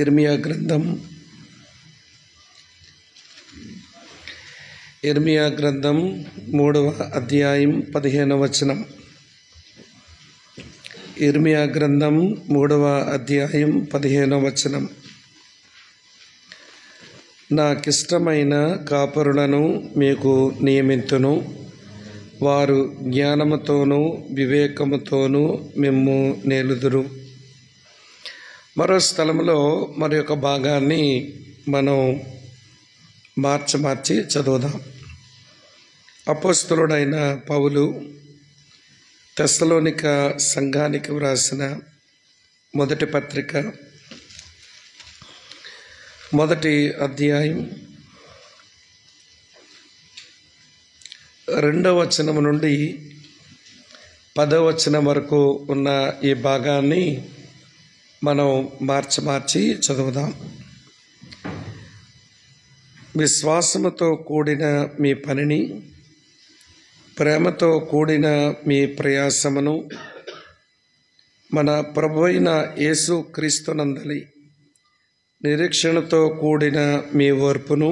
ఇర్మియా గ్రంథం 3వ అధ్యాయం 15వ వచనం. ఇర్మియా గ్రంథం 3వ అధ్యాయం 15వ వచనం. నాకిష్టమైన కాపరులను మీకు నియమింతును, వారు జ్ఞానముతోనూ వివేకముతోనూ మిమ్ము నేలుదురు. మరో స్థలంలో మరి ఒక భాగాన్ని మనం మార్చి చదువుదాం. అపోస్తలుడైన పౌలు తెస్సలోనిక సంఘానికి వ్రాసిన మొదటి పత్రిక 1వ అధ్యాయం 2వ వచనం నుండి 10వ వచనం వరకు ఉన్న ఈ భాగాన్ని మనం మార్చి చదువుదాం. విశ్వాసముతో కూడిన మీ పనిని, ప్రేమతో కూడిన మీ ప్రయాసమును మన ప్రభువైన యేసు క్రీస్తునందలి నిరీక్షణతో కూడిన మీ ఓర్పును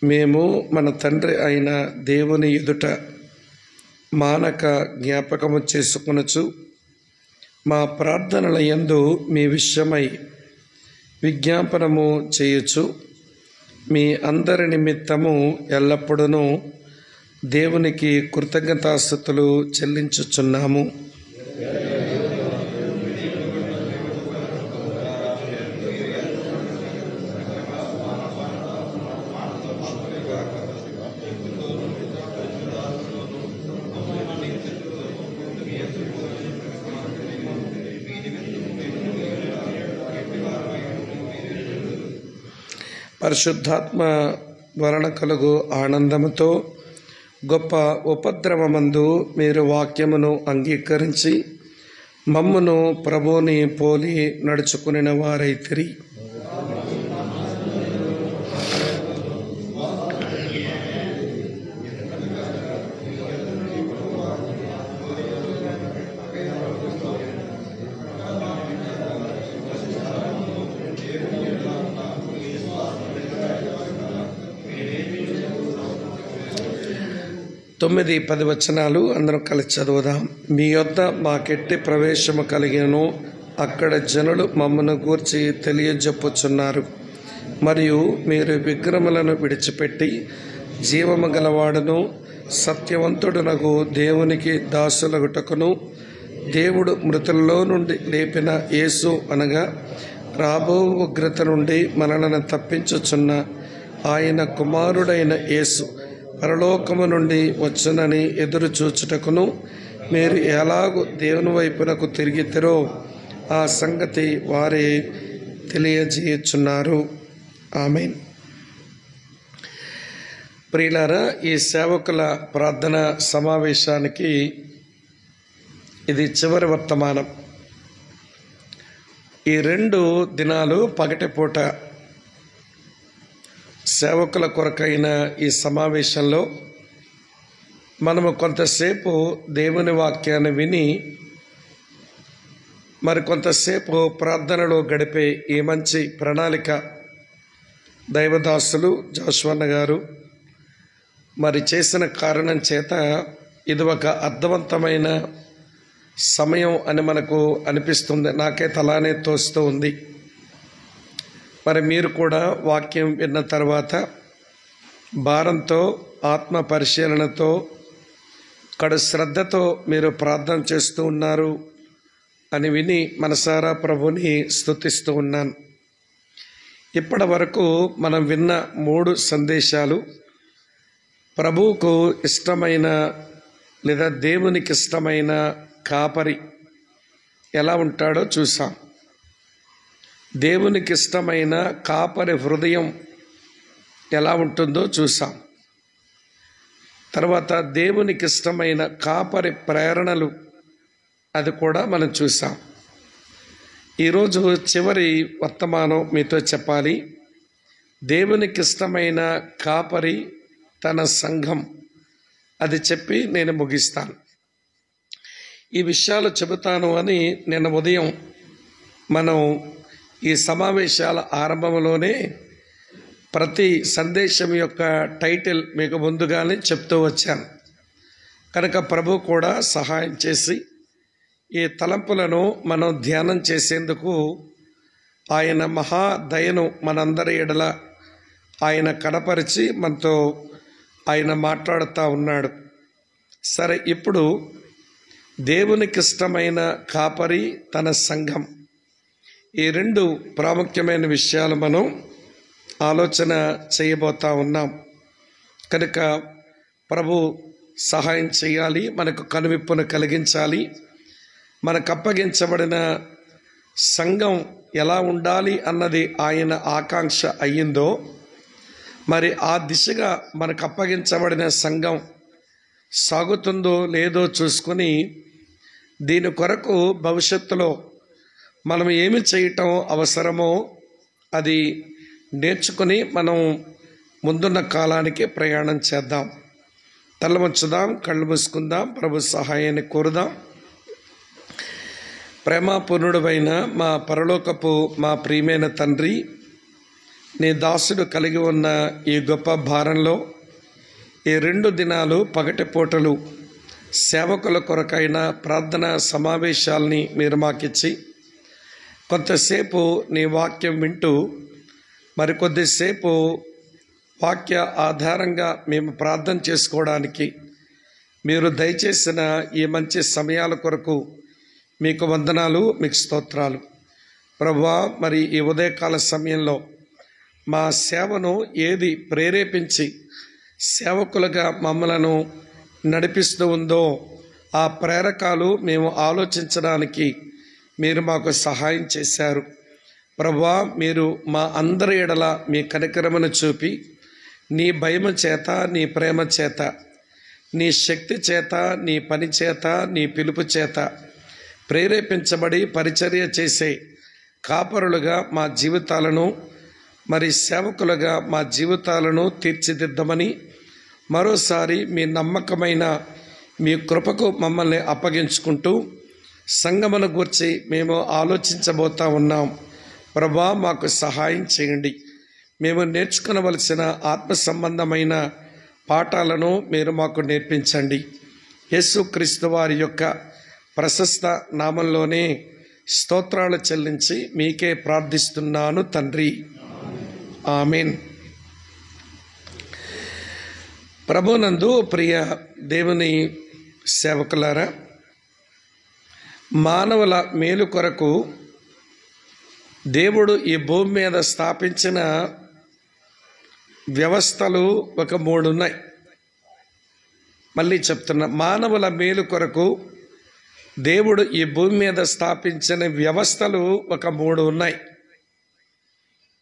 మేము మన తండ్రి అయిన దేవుని ఎదుట మానక జ్ఞాపకము చేసుకొనుచు మా ప్రార్థనల యందు మీ విషయమై విజ్ఞాపనము చేయుచు మీ అందరి నిమిత్తము ఎల్లప్పుడూ దేవునికి కృతజ్ఞతాస్తుతులు చెల్లించుచున్నాము. పరిశుద్ధాత్మ వలన కలుగు ఆనందముతో గొప్ప ఉపద్రవమందు మీరు వాక్యమును అంగీకరించి మమ్మును ప్రభువుని పోలి నడుచుకుని వారైతిరి. తొమ్మిది 10 వచనాలు అందరం కలిసి చదువుదాం. మీ యొద్ద మాకెట్టి ప్రవేశము కలిగినను అక్కడ జనులు మమ్మను గూర్చి తెలియజెప్పుచున్నారు. మరియు మీరు విగ్రహములను విడిచిపెట్టి జీవము గలవాడును సత్యవంతుడునగు దేవునికి దాసులగుటకును దేవుడు మృతుల్లో నుండి లేపిన యేసు అనగా రాబో ఉగ్రత నుండి మనలను తప్పించుచున్న ఆయన కుమారుడైన యేసు పరలోకము నుండి వచ్చునని ఎదురు చూచుటకును మీరు ఎలాగూ దేవుని వైపునకు తిరిగితిరో ఆ సంగతి వారే తెలియజేయుచున్నారు. ఆమేన్. ప్రియులారా, ఈ సేవకుల ప్రార్థన సమావేశానికి ఇది చివరి వర్తమానం. ఈ 2 దినాలు పగటిపూట సేవకుల కొరకైన ఈ సమావేశంలో మనము కొంతసేపు దేవుని వాక్యాన్ని విని మరి కొంతసేపు ప్రార్థనలో గడిపే ఈ మంచి ప్రణాళిక దైవదాసులు జాషువన్న గారు మరి చేసిన కారణం చేత ఇది ఒక అర్థవంతమైన సమయం అని మనకు అనిపిస్తుంది. నాకైతే అలానే తోస్తూ ఉంది. మరి మీరు కూడా వాక్యం విన్న తర్వాత భారంతో, ఆత్మ పరిశీలనతో, కడు శ్రద్ధతో మీరు ప్రార్థన చేస్తూ ఉన్నారు అని విని మనసారా ప్రభుని స్తుతిస్తూ ఉన్నాను. ఇప్పటి వరకు మనం విన్న 3 సందేశాలు ప్రభువుకు ఇష్టమైన లేదా దేవునికి ఇష్టమైన కాపరి ఎలా ఉంటాడో చూసాం. దేవునికి ఇష్టమైన కాపరి హృదయం ఎలా ఉంటుందో చూసాం. తర్వాత దేవునికి ఇష్టమైన కాపరి ప్రేరణలు అది కూడా మనం చూసాం. ఈరోజు చివరి వర్తమానం మీతో చెప్పాలి. దేవునికి ఇష్టమైన కాపరి తన సంఘం, అది చెప్పి నేను ముగిస్తాను. ఈ విషయాలు చెబుతాను అని నిన్న ఉదయం మనం ఈ సమావేశాల ఆరంభంలోనే ప్రతి సందేశం యొక్క టైటిల్ మీకు ముందుగానే చెప్తూ వచ్చాను కనుక ప్రభు కూడా సహాయం చేసి ఈ తలంపులను మనం ధ్యానం చేసేందుకు ఆయన మహాదయను మనందరి ఎడల ఆయన కనపరిచి మనతో ఆయన మాట్లాడుతూ ఉన్నాడు. సరే, ఇప్పుడు దేవునికి ఇష్టమైన కాపరి, తన సంఘం, ఈ రెండు ప్రాముఖ్యమైన విషయాలు మనం ఆలోచన చేయబోతా ఉన్నాం కనుక ప్రభు సహాయం చేయాలి, మనకు కనువిప్పును కలిగించాలి. మనకు అప్పగించబడిన సంఘం ఎలా ఉండాలి అన్నది ఆయన ఆకాంక్ష అయ్యిందో, మరి ఆ దిశగా మనకు అప్పగించబడిన సంఘం సాగుతుందో లేదో చూసుకొని దీని కొరకు భవిష్యత్తులో మనం ఏమి చేయటం అవసరమో అది నేర్చుకుని మనం ముందున్న కాలానికి ప్రయాణం చేద్దాం. తల వంచుదాం, కళ్ళు మూసుకుందాం, ప్రభు సహాయాన్ని కోరుదాం. ప్రేమపూర్ణుడైన మా పరలోకపు మా ప్రియమైన తండ్రి, నీ దాసుడు కలిగి ఉన్న ఈ గొప్ప భారంలో ఈ 2 దినాలు పగటిపూటలు సేవకుల కొరకైన ప్రార్థన సమావేశాలని మీరు మాకిచ్చి కొంతసేపు నీ వాక్యం వింటూ మరికొద్దిసేపు వాక్య ఆధారంగా మేము ప్రార్థన చేసుకోవడానికి మీరు దయచేసిన ఈ మంచి సమయాల కొరకు మీకు వందనాలు, మీకు స్తోత్రాలు ప్రభువా. మరి ఈ ఉదయకాల సమయంలో మా సేవను ఏది ప్రేరేపించి సేవకులుగా మమ్మలను నడిపిస్తూ ఉందో ఆ ప్రేరకాలు మేము ఆలోచించడానికి మీరు మాకు సహాయం చేశారు ప్రభువా. మీరు మా అందరి ఎడల మీ కనికరమును చూపి నీ భయము చేత, నీ ప్రేమ చేత, నీ శక్తి చేత, నీ పని చేత, నీ పిలుపు చేత ప్రేరేపించబడి పరిచర్య చేసే కాపరులుగా మా జీవితాలను, మరి సేవకులుగా మా జీవితాలను తీర్చిదిద్దమని మరోసారి మీ నమ్మకమైన మీ కృపకు మమ్మల్ని అప్పగించుకుంటూ సంగమను గూర్చి మేము ఆలోచించబోతా ఉన్నాం ప్రభా. మాకు సహాయం చేయండి. మేము నేర్చుకునవలసిన ఆత్మ సంబంధమైన పాఠాలను మీరు మాకు నేర్పించండి. యేసుక్రీస్తు వారి యొక్క ప్రశస్త నామంలోనే స్తోత్రాలు చెల్లించి మీకే ప్రార్థిస్తున్నాను తండ్రి, ఆమేన్. ప్రభునందు ప్రియ దేవుని సేవకులారా, మానవుల మేలు కొరకు దేవుడు ఈ భూమి మీద స్థాపించిన వ్యవస్థలు ఒక 3 ఉన్నాయి. మళ్ళీ చెప్తున్నా, మానవుల మేలు కొరకు దేవుడు ఈ భూమి మీద స్థాపించిన వ్యవస్థలు ఒక 3 ఉన్నాయి.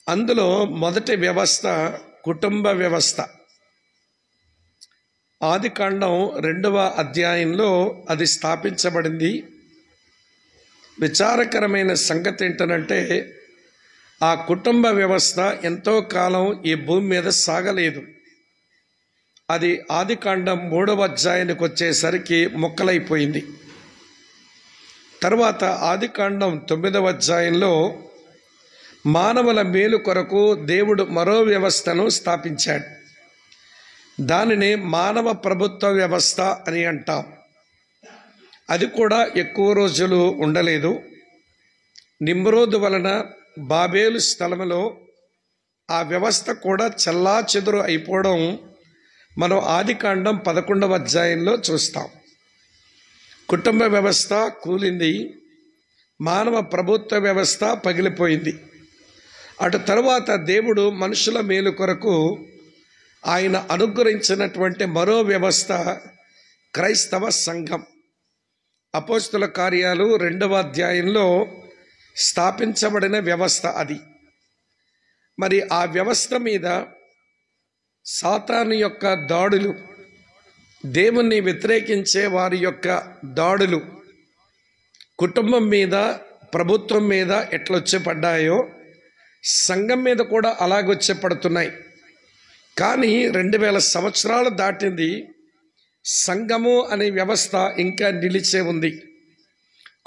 అందులో మొదటి వ్యవస్థ కుటుంబ వ్యవస్థ. ఆదికాండం 2వ అధ్యాయంలో అది స్థాపించబడింది. విచారకరమైన సంగతి ఏంటంటే ఆ కుటుంబ వ్యవస్థ ఎంతో కాలం ఈ భూమి మీద సాగలేదు. అది ఆదికాండం 3వ అధ్యాయానికి వచ్చేసరికి ముక్కలైపోయింది. తర్వాత ఆదికాండం 9వ అధ్యాయంలో మానవుల మేలు కొరకు దేవుడు మరో వ్యవస్థను స్థాపించాడు. దానిని మానవ ప్రభుత్వ వ్యవస్థ అని అంటాం. అది కూడా ఎక్కువ రోజులు ఉండలేదు. నిమ్రోదు వలన బాబేలు స్థలములో ఆ వ్యవస్థ కూడా చెల్లాచెదురు అయిపోవడం మనం ఆదికాండం 11వ అధ్యాయంలో చూస్తాం. కుటుంబ వ్యవస్థ కూలింది, మానవ ప్రభుత్వ వ్యవస్థ పగిలిపోయింది. అటు తరువాత దేవుడు మనుషుల మేలు కొరకు ఆయన అనుగ్రహించినటువంటి మరో వ్యవస్థ క్రైస్తవ సంఘం. అపోస్తుల కార్యాలు 2వ అధ్యాయంలో స్థాపించబడిన వ్యవస్థ అది. మరి ఆ వ్యవస్థ మీద సాతాను యొక్క దాడులు, దేవుణ్ణి వ్యతిరేకించే వారి యొక్క దాడులు కుటుంబం మీద, ప్రభుత్వం మీద ఎట్లొచ్చి పడ్డాయో సంఘం మీద కూడా అలాగొచ్చి పడుతున్నాయి. కానీ 2000 సంవత్సరాలు దాటింది, సంఘము అనే వ్యవస్థ ఇంకా నిలిచే ఉంది.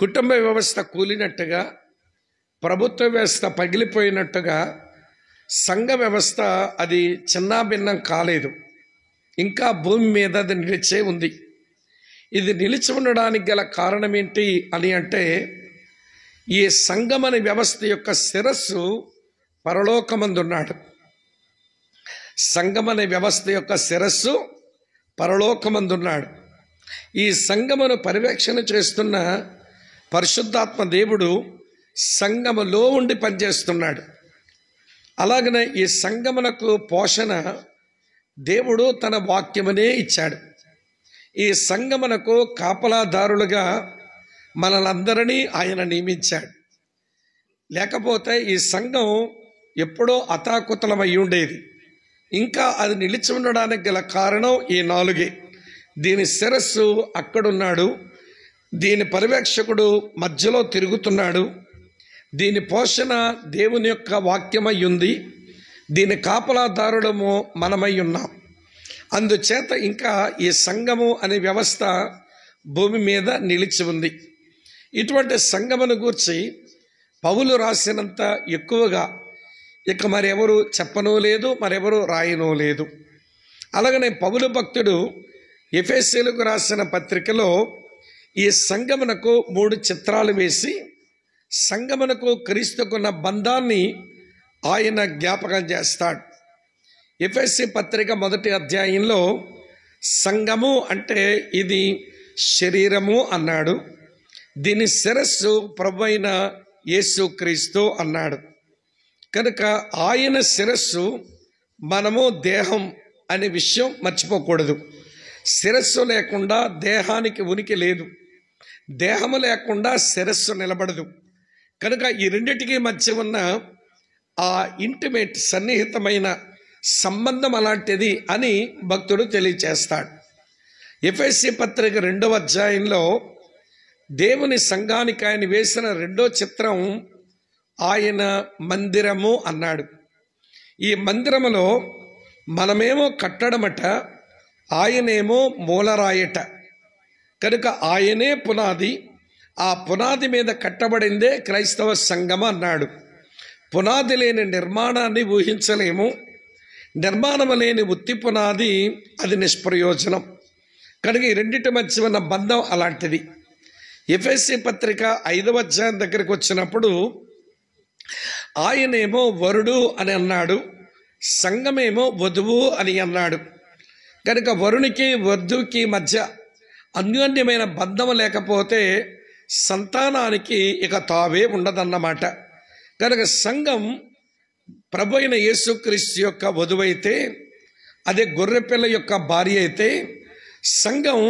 కుటుంబ వ్యవస్థ కూలినట్టుగా ప్రభుత్వ వ్యవస్థ పగిలిపోయినట్టుగా సంఘ వ్యవస్థ అది చిన్నాభిన్నం కాలేదు. ఇంకా భూమి మీద అది నిలిచే ఉంది. ఇది నిలిచి ఉండడానికి గల కారణం ఏంటి అని అంటే, ఈ సంఘమని వ్యవస్థ యొక్క శిరస్సు పరలోకమందున్నాడు. సంఘమనే వ్యవస్థ యొక్క శిరస్సు పరలోకమందున్నాడు. ఈ సంఘమును పర్యవేక్షణ చేస్తున్న పరిశుద్ధాత్మ దేవుడు సంఘములో ఉండి పనిచేస్తున్నాడు. అలాగనే ఈ సంఘమునకు పోషణ దేవుడు తన వాక్యమునే ఇచ్చాడు. ఈ సంఘమునకు కాపలాదారులుగా మనలందరినీ ఆయన నియమించాడు. లేకపోతే ఈ సంఘం ఎప్పుడో అతాకుతలమై ఉండేది. ఇంకా అది నిలిచి ఉండడానికి గల కారణం ఈ 4. దీని శిరస్సు అక్కడున్నాడు, దీని పర్యవేక్షకుడు మధ్యలో తిరుగుతున్నాడు, దీని పోషణ దేవుని యొక్క వాక్యమై ఉంది, దీని కాపలాదారుడము మనమై ఉన్నాం. అందుచేత ఇంకా ఈ సంఘము అనే వ్యవస్థ భూమి మీద నిలిచి ఉంది. ఇటువంటి సంఘమును గూర్చి పౌలు రాసినంత ఎక్కువగా ఇక మరెవరు చెప్పనూ లేదు, మరెవరు రాయనూ లేదు. అలాగనే పౌలు భక్తుడు ఎఫెసీయులకు రాసిన పత్రికలో ఈ సంఘమునకు 3 చిత్రాలు వేసి సంఘమునకు క్రీస్తుకున్న బంధాన్ని ఆయన జ్ఞాపకం చేస్తాడు. ఎఫెసీ పత్రిక 1వ అధ్యాయంలో సంఘము అంటే ఇది శరీరము అన్నాడు, దీని శిరస్సు ప్రభువైన యేసుక్రీస్తు అన్నాడు. కనుక ఆయన శిరస్సు, మనము దేహం అనే విషయం మర్చిపోకూడదు. శిరస్సు లేకుండా దేహానికి ఉనికి లేదు, దేహము లేకుండా శిరస్సు నిలబడదు. కనుక ఈ రెండిటికి మధ్య ఉన్న ఆ ఇంటిమేట్ సన్నిహితమైన సంబంధం అలాంటిది అని భక్తుడు తెలియచేస్తాడు. ఎఫెసీ పత్రిక 2వ అధ్యాయంలో దేవుని సంఘానికి ఆయన వేసిన 2వ చిత్రం ఆయన మందిరము అన్నాడు. ఈ మందిరములో మనమేమో కట్టడమట, ఆయనేమో మూలరాయట. కనుక ఆయనే పునాది, ఆ పునాది మీద కట్టబడిందే క్రైస్తవ సంఘం అన్నాడు. పునాది లేని నిర్మాణాన్ని ఊహించలేము, నిర్మాణము లేని ఉత్తి పునాది అది నిష్ప్రయోజనం. కనుక ఈ రెండింటి మధ్య ఉన్న బంధం అలాంటిది. ఎఫెసీ పత్రిక 5వ అధ్యాయం దగ్గరికి వచ్చినప్పుడు ఆయనేమో వరుడు అని అన్నాడు, సంఘమేమో వధువు అని అన్నాడు. కనుక వరునికి వధువుకి మధ్య అన్యోన్యమైన బంధం లేకపోతే సంతానానికి ఇక తావే ఉండదన్నమాట. కనుక సంఘం ప్రభు అయిన యేసుక్రీస్తు యొక్క వధువైతే, అదే గొర్రెపిల్ల యొక్క భార్య అయితే, సంఘం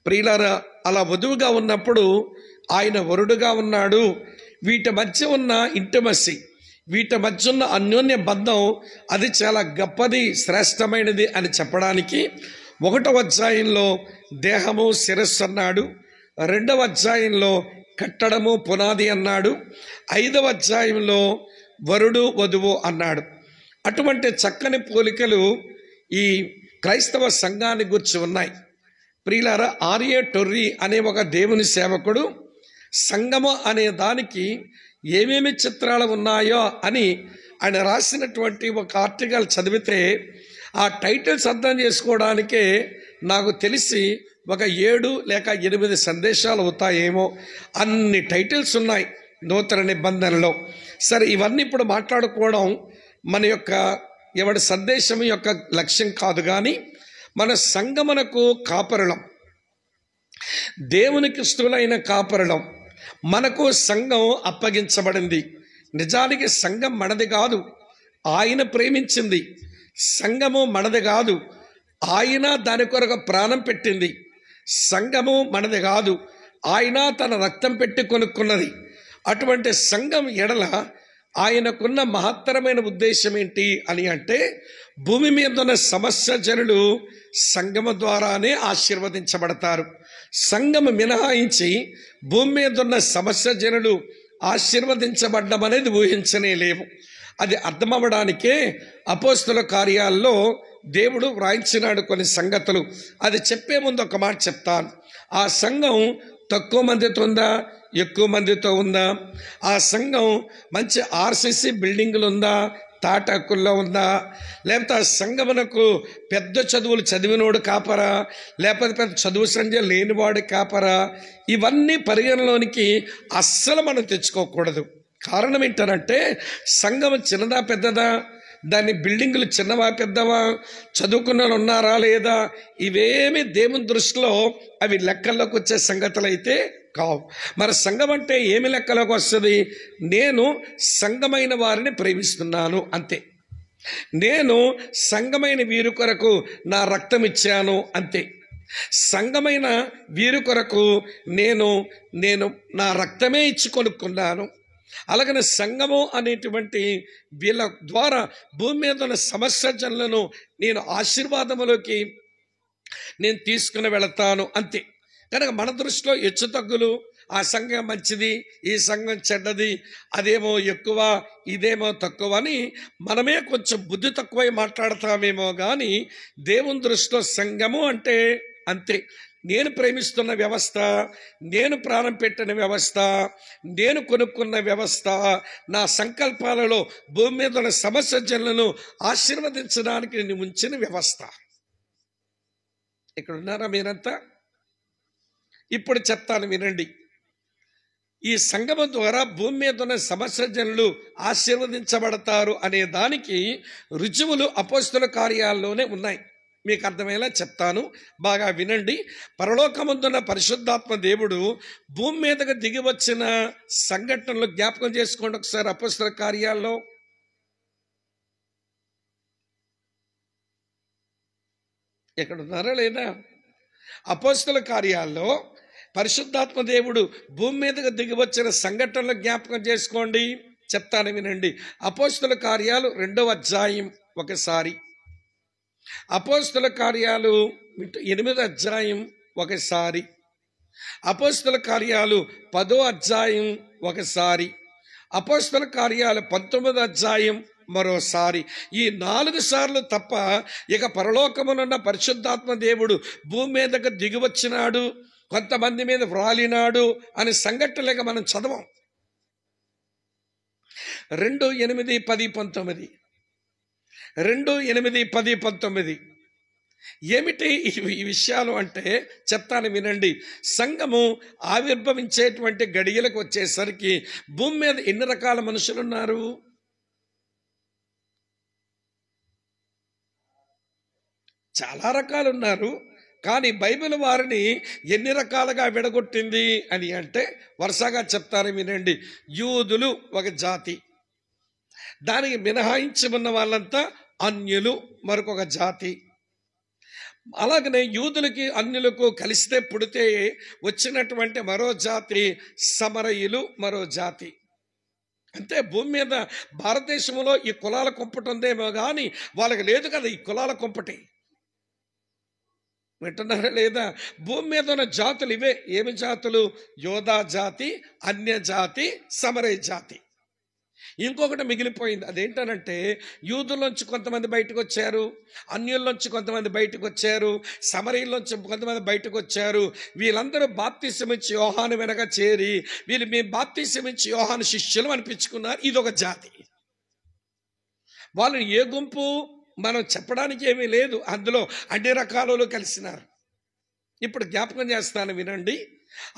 ప్రియులారా అలా వధువుగా ఉన్నప్పుడు ఆయన వరుడుగా ఉన్నాడు. వీటి మధ్య ఉన్న ఇంటిమసీ, వీటి మధ్య ఉన్న అన్యోన్య బంధం అది చాలా గొప్పది, శ్రేష్టమైనది అని చెప్పడానికి 1వ అధ్యాయంలో దేహము శిరస్సు అన్నాడు, 2వ అధ్యాయంలో కట్టడము పునాది అన్నాడు, 5వ అధ్యాయంలో వరుడు వధువు అన్నాడు. అటువంటి చక్కని పోలికలు ఈ క్రైస్తవ సంఘాన్ని గురించి ఉన్నాయి. ప్రియులారా, ఆర్య టొర్రీ అనే ఒక దేవుని సేవకుడు సంఘము అనే దానికి ఏమేమి చిత్రాలు ఉన్నాయో అని ఆయన రాసినటువంటి ఒక ఆర్టికల్ చదివితే ఆ టైటిల్స్ అర్థం చేసుకోవడానికే నాకు తెలిసి ఒక 7 లేక 8 సందేశాలు అవుతాయేమో, అన్ని టైటిల్స్ ఉన్నాయి నూతన నిబంధనలో. సరే, ఇవన్నీ ఇప్పుడు మాట్లాడుకోవడం మన యొక్క ఎవడి సందేశం యొక్క లక్ష్యం కాదు. కానీ మన సంఘమునకు కాపరులం, దేవునికి ఇష్టమైన కాపరులం, మనకు సంఘం అప్పగించబడింది. నిజానికి సంఘం మనది కాదు, ఆయన ప్రేమించింది. సంఘము మనది కాదు, ఆయన దాని కొరకు ప్రాణం పెట్టింది. సంఘము మనది కాదు, ఆయన తన రక్తం పెట్టి కొనుక్కున్నది. అటువంటి సంఘం ఎడల ఆయనకున్న మహత్తరమైన ఉద్దేశం ఏంటి అని అంటే, భూమి మీద ఉన్న సమస్త జనులు సంఘము ద్వారానే ఆశీర్వదించబడతారు. సంఘము మినహాయించి భూమి మీద ఉన్న సమస్త జనులు ఆశీర్వదించబడ్డం అనేది ఊహించనే లేవు. అది అర్థమవ్వడానికే అపోస్తుల కార్యాల్లో దేవుడు వ్రాయించినాడు కొన్ని సంగతులు. అది చెప్పే ముందు ఒక మాట చెప్తాను. ఆ సంఘం తక్కువ మందితో ఉందా, ఎక్కువ మందితో ఉందా? ఆ సంఘం మంచి ఆర్సిసి బిల్డింగులు ఉందా, తాటాకుల్లో ఉందా? లేకపోతే ఆ సంఘమునకు పెద్ద చదువులు చదివినోడు కాపరా, లేకపోతే పెద్ద చదువు సంధ్య లేనివాడు కాపరా? ఇవన్నీ పరిగణలోనికి అస్సలు మనం తెచ్చుకోకూడదు. కారణం ఏంటనంటే సంఘం చిన్నదా పెద్దదా, దాని బిల్డింగులు చిన్నవా పెద్దవా, చదువుకున్న వాళ్ళు ఉన్నారా లేదా, ఇవేమి దేవుని దృష్టిలో అవి లెక్కల్లోకి వచ్చే సంగతులు అయితే కావు. మరి సంఘం అంటే ఏమి లెక్కలోకి వస్తుంది? నేను సంఘమైన వారిని ప్రేమిస్తున్నాను అంతే. నేను సంఘమైన వీరి కొరకు నా రక్తం ఇచ్చాను అంతే. సంఘమైన వీరి కొరకు నేను నా రక్తమే ఇచ్చి కొనుక్కున్నాను. అలాగనే సంఘము అనేటువంటి వీళ్ళ ద్వారా భూమి మీద ఉన్న సమస్య జనులను నేను ఆశీర్వాదములోకి నేను తీసుకుని వెళతాను అంతే. కనుక మన దృష్టిలో హెచ్చు తగ్గులు, ఆ సంఘం మంచిది, ఈ సంఘం చెడ్డది, అదేమో ఎక్కువ, ఇదేమో తక్కువ అని మనమే కొంచెం బుద్ధి తక్కువై మాట్లాడతామేమో కానీ దేవుని దృష్టిలో సంఘము అంటే అంతే. నేను ప్రేమిస్తున్న వ్యవస్థ, నేను ప్రాణం పెట్టిన వ్యవస్థ, నేను కొనుక్కున్న వ్యవస్థ, నా సంకల్పాలలో భూమి మీద ఉన్న సమస్య జనులను ఆశీర్వదించడానికి నేను ఉంచిన వ్యవస్థ. ఇక్కడ ఉన్నారా మీరంతా? ఇప్పుడు చెప్తాను వినండి. ఈ సంగమం ద్వారా భూమి మీద ఉన్న సమస్య జనులు ఆశీర్వదించబడతారు అనే దానికి రుజువులు అపోస్తల కార్యాల్లోనే ఉన్నాయి. మీకు అర్థమయ్యేలా చెప్తాను, బాగా వినండి. పరలోకమందున్న పరిశుద్ధాత్మ దేవుడు భూమి మీదకి దిగి వచ్చిన సంఘటనలు జ్ఞాపకం చేసుకోండి ఒకసారి. అపోస్తల కార్యాల్లో ఎక్కడున్నారా లేదా? అపోస్తల కార్యాల్లో పరిశుద్ధాత్మ దేవుడు భూమి మీదకి దిగి వచ్చిన సంఘటనలు జ్ఞాపకం చేసుకోండి, చెప్తాను వినండి. అపోస్తల కార్యాలు 2వ అధ్యాయం ఒకసారి, అపోస్తల కార్యాలు 8వ అధ్యాయం ఒకసారి, అపోస్తల కార్యాలు 10వ అధ్యాయం ఒకసారి, అపోస్తల కార్యాలు 19వ అధ్యాయం మరోసారి. ఈ 4 సార్లు తప్ప ఇక పరలోకమునున్న పరిశుద్ధాత్మ దేవుడు భూమి మీదకు దిగి వచ్చినాడు, కొంతమంది మీద వ్రాలినాడు అనే సంఘటనలేక మనం చదవం. 2, 8, 10, 19, 2, 8, 10, 19 ఏమిటి ఈ విషయాలు అంటే చెప్తాను వినండి. సంఘము ఆవిర్భవించేటువంటి గడియలకు వచ్చేసరికి భూమి మీద ఎన్ని రకాల మనుషులు ఉన్నారు? చాలా రకాలు ఉన్నారు. కానీ బైబిల్ వారిని ఎన్ని రకాలుగా విడగొట్టింది అని అంటే వరుసగా చెప్తారు వినండి. యూదులు ఒక జాతి, దానికి మినహాయించి ఉన్న వాళ్ళంతా అన్యులు మరొక జాతి. అలాగనే యూదులకి అన్యులకు కలిస్తే పుడితే వచ్చినటువంటి మరో జాతి సమరయులు, మరో జాతి. అంటే భూమి మీద భారతదేశంలో ఈ కులాల కుంపటి ఉందేమో కానీ వాళ్ళకి లేదు కదా ఈ కులాల కుంపటి. వింటున్నారా లేదా? భూమి మీద ఉన్న జాతులు ఇవే. ఏమి జాతులు? యోధా జాతి, అన్య జాతి, సమరయ జాతి. ఇంకొకటి మిగిలిపోయింది. అదేంటనంటే యూదుల్లోంచి కొంతమంది బయటకు వచ్చారు, అన్యుల్లోంచి కొంతమంది బయటకు వచ్చారు, సమరయుల్లోంచి కొంతమంది బయటకు వచ్చారు. వీళ్ళందరూ బాప్తిసం ఇచ్చి యోహాను వెనక చేరి వీళ్ళు మేము బాప్తిసం ఇచ్చి యోహాను శిష్యులు అనిపించుకున్నారు. ఇదొక జాతి. వాళ్ళని ఏ గుంపు మనం చెప్పడానికి ఏమీ లేదు, అందులో అన్ని రకాలలో కలిసినారు. ఇప్పుడు జ్ఞాపకం చేస్తాను వినండి.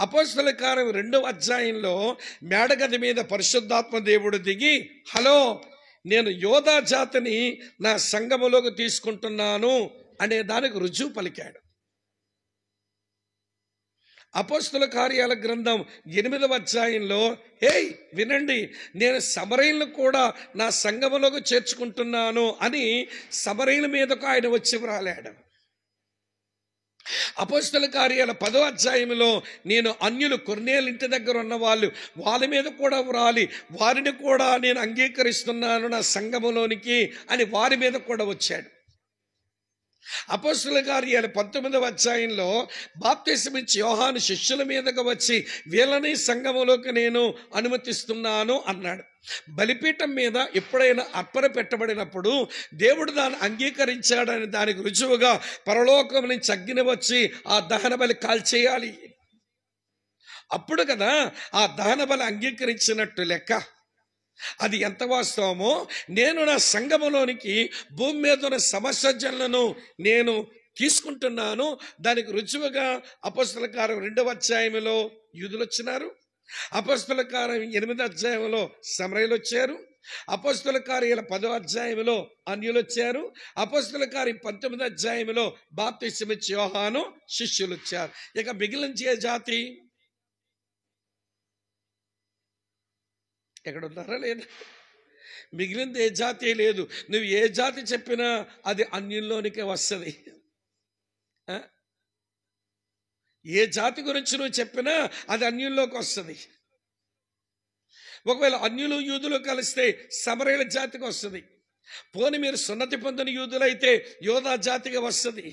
అపోస్తల కార్యం 2వ అధ్యాయంలో మేడగది మీద పరిశుద్ధాత్మ దేవుడు దిగి, హలో నేను యోధా జాతిని నా సంఘములోకి తీసుకుంటున్నాను అనే దానికి రుజువు పలికాడు. అపోస్తల కార్యాల గ్రంథం 8వ అధ్యాయంలో వినండి, నేను సమరయులను కూడా నా సంఘములోకి చేర్చుకుంటున్నాను అని సమరయుల మీదకు ఆయన వచ్చి వ్రాలాడు. అపోస్తల కార్యాల 10వ అధ్యాయంలో నేను అన్యులు కొర్నేలు ఇంటి దగ్గర ఉన్న వాళ్ళ మీద కూడా వ్రాలి వారిని కూడా నేను అంగీకరిస్తున్నాను నా సంఘములోనికి అని వారి మీద కూడా వచ్చాడు. అపోస్తల కార్యాల 19వ అధ్యాయంలో బాప్తిసం ఇచ్చి యోహాను శిష్యుల మీదకు వచ్చి వీళ్ళని సంఘములోకి నేను అనుమతిస్తున్నాను అన్నాడు. బలిపీఠం మీద ఎప్పుడైనా అర్పణ పెట్టబడినప్పుడు దేవుడు దాన్ని అంగీకరించాడని దానికి రుజువుగా పరలోకం నుంచి అగ్ని వచ్చి ఆ దహన బలి కాల్చేయాలి. అప్పుడు కదా ఆ దహన బలి అంగీకరించినట్టు లెక్క. అది ఎంత వాస్తవమో, నేను నా సంఘములోనికి భూమి మీద ఉన్న సమస్త జనులను నేను తీసుకుంటున్నాను. దానికి రుజువుగా అపొస్తలుల కార్యం 2వ అధ్యాయంలో యూదులు వచ్చినారు, అపొస్తలుల కార్యం 8వ అధ్యాయంలో సమరయులు వచ్చారు, అపొస్తలుల కార్యాల 10వ అధ్యాయంలో అన్యులు వచ్చారు, అపొస్తలుల కార్యం 19వ అధ్యాయంలో బాప్తిసమిచ్చే యోహాను శిష్యులు వచ్చారు. ఇక మిగిలిన జాతి ఎక్కడ ఉన్నారా లేదా? మిగిలింది ఏ జాతి లేదు. నువ్వు ఏ జాతి చెప్పినా అది అన్యుల్లోనికే వస్తుంది. ఏ జాతి గురించి నువ్వు చెప్పినా అది అన్యుల్లోకి వస్తుంది. ఒకవేళ అన్యులు యూదులు కలిస్తే సమరయుల జాతికి వస్తుంది. పోని మీరు సున్నతి పొందిన యూదులైతే యోధా జాతిగా వస్తుంది.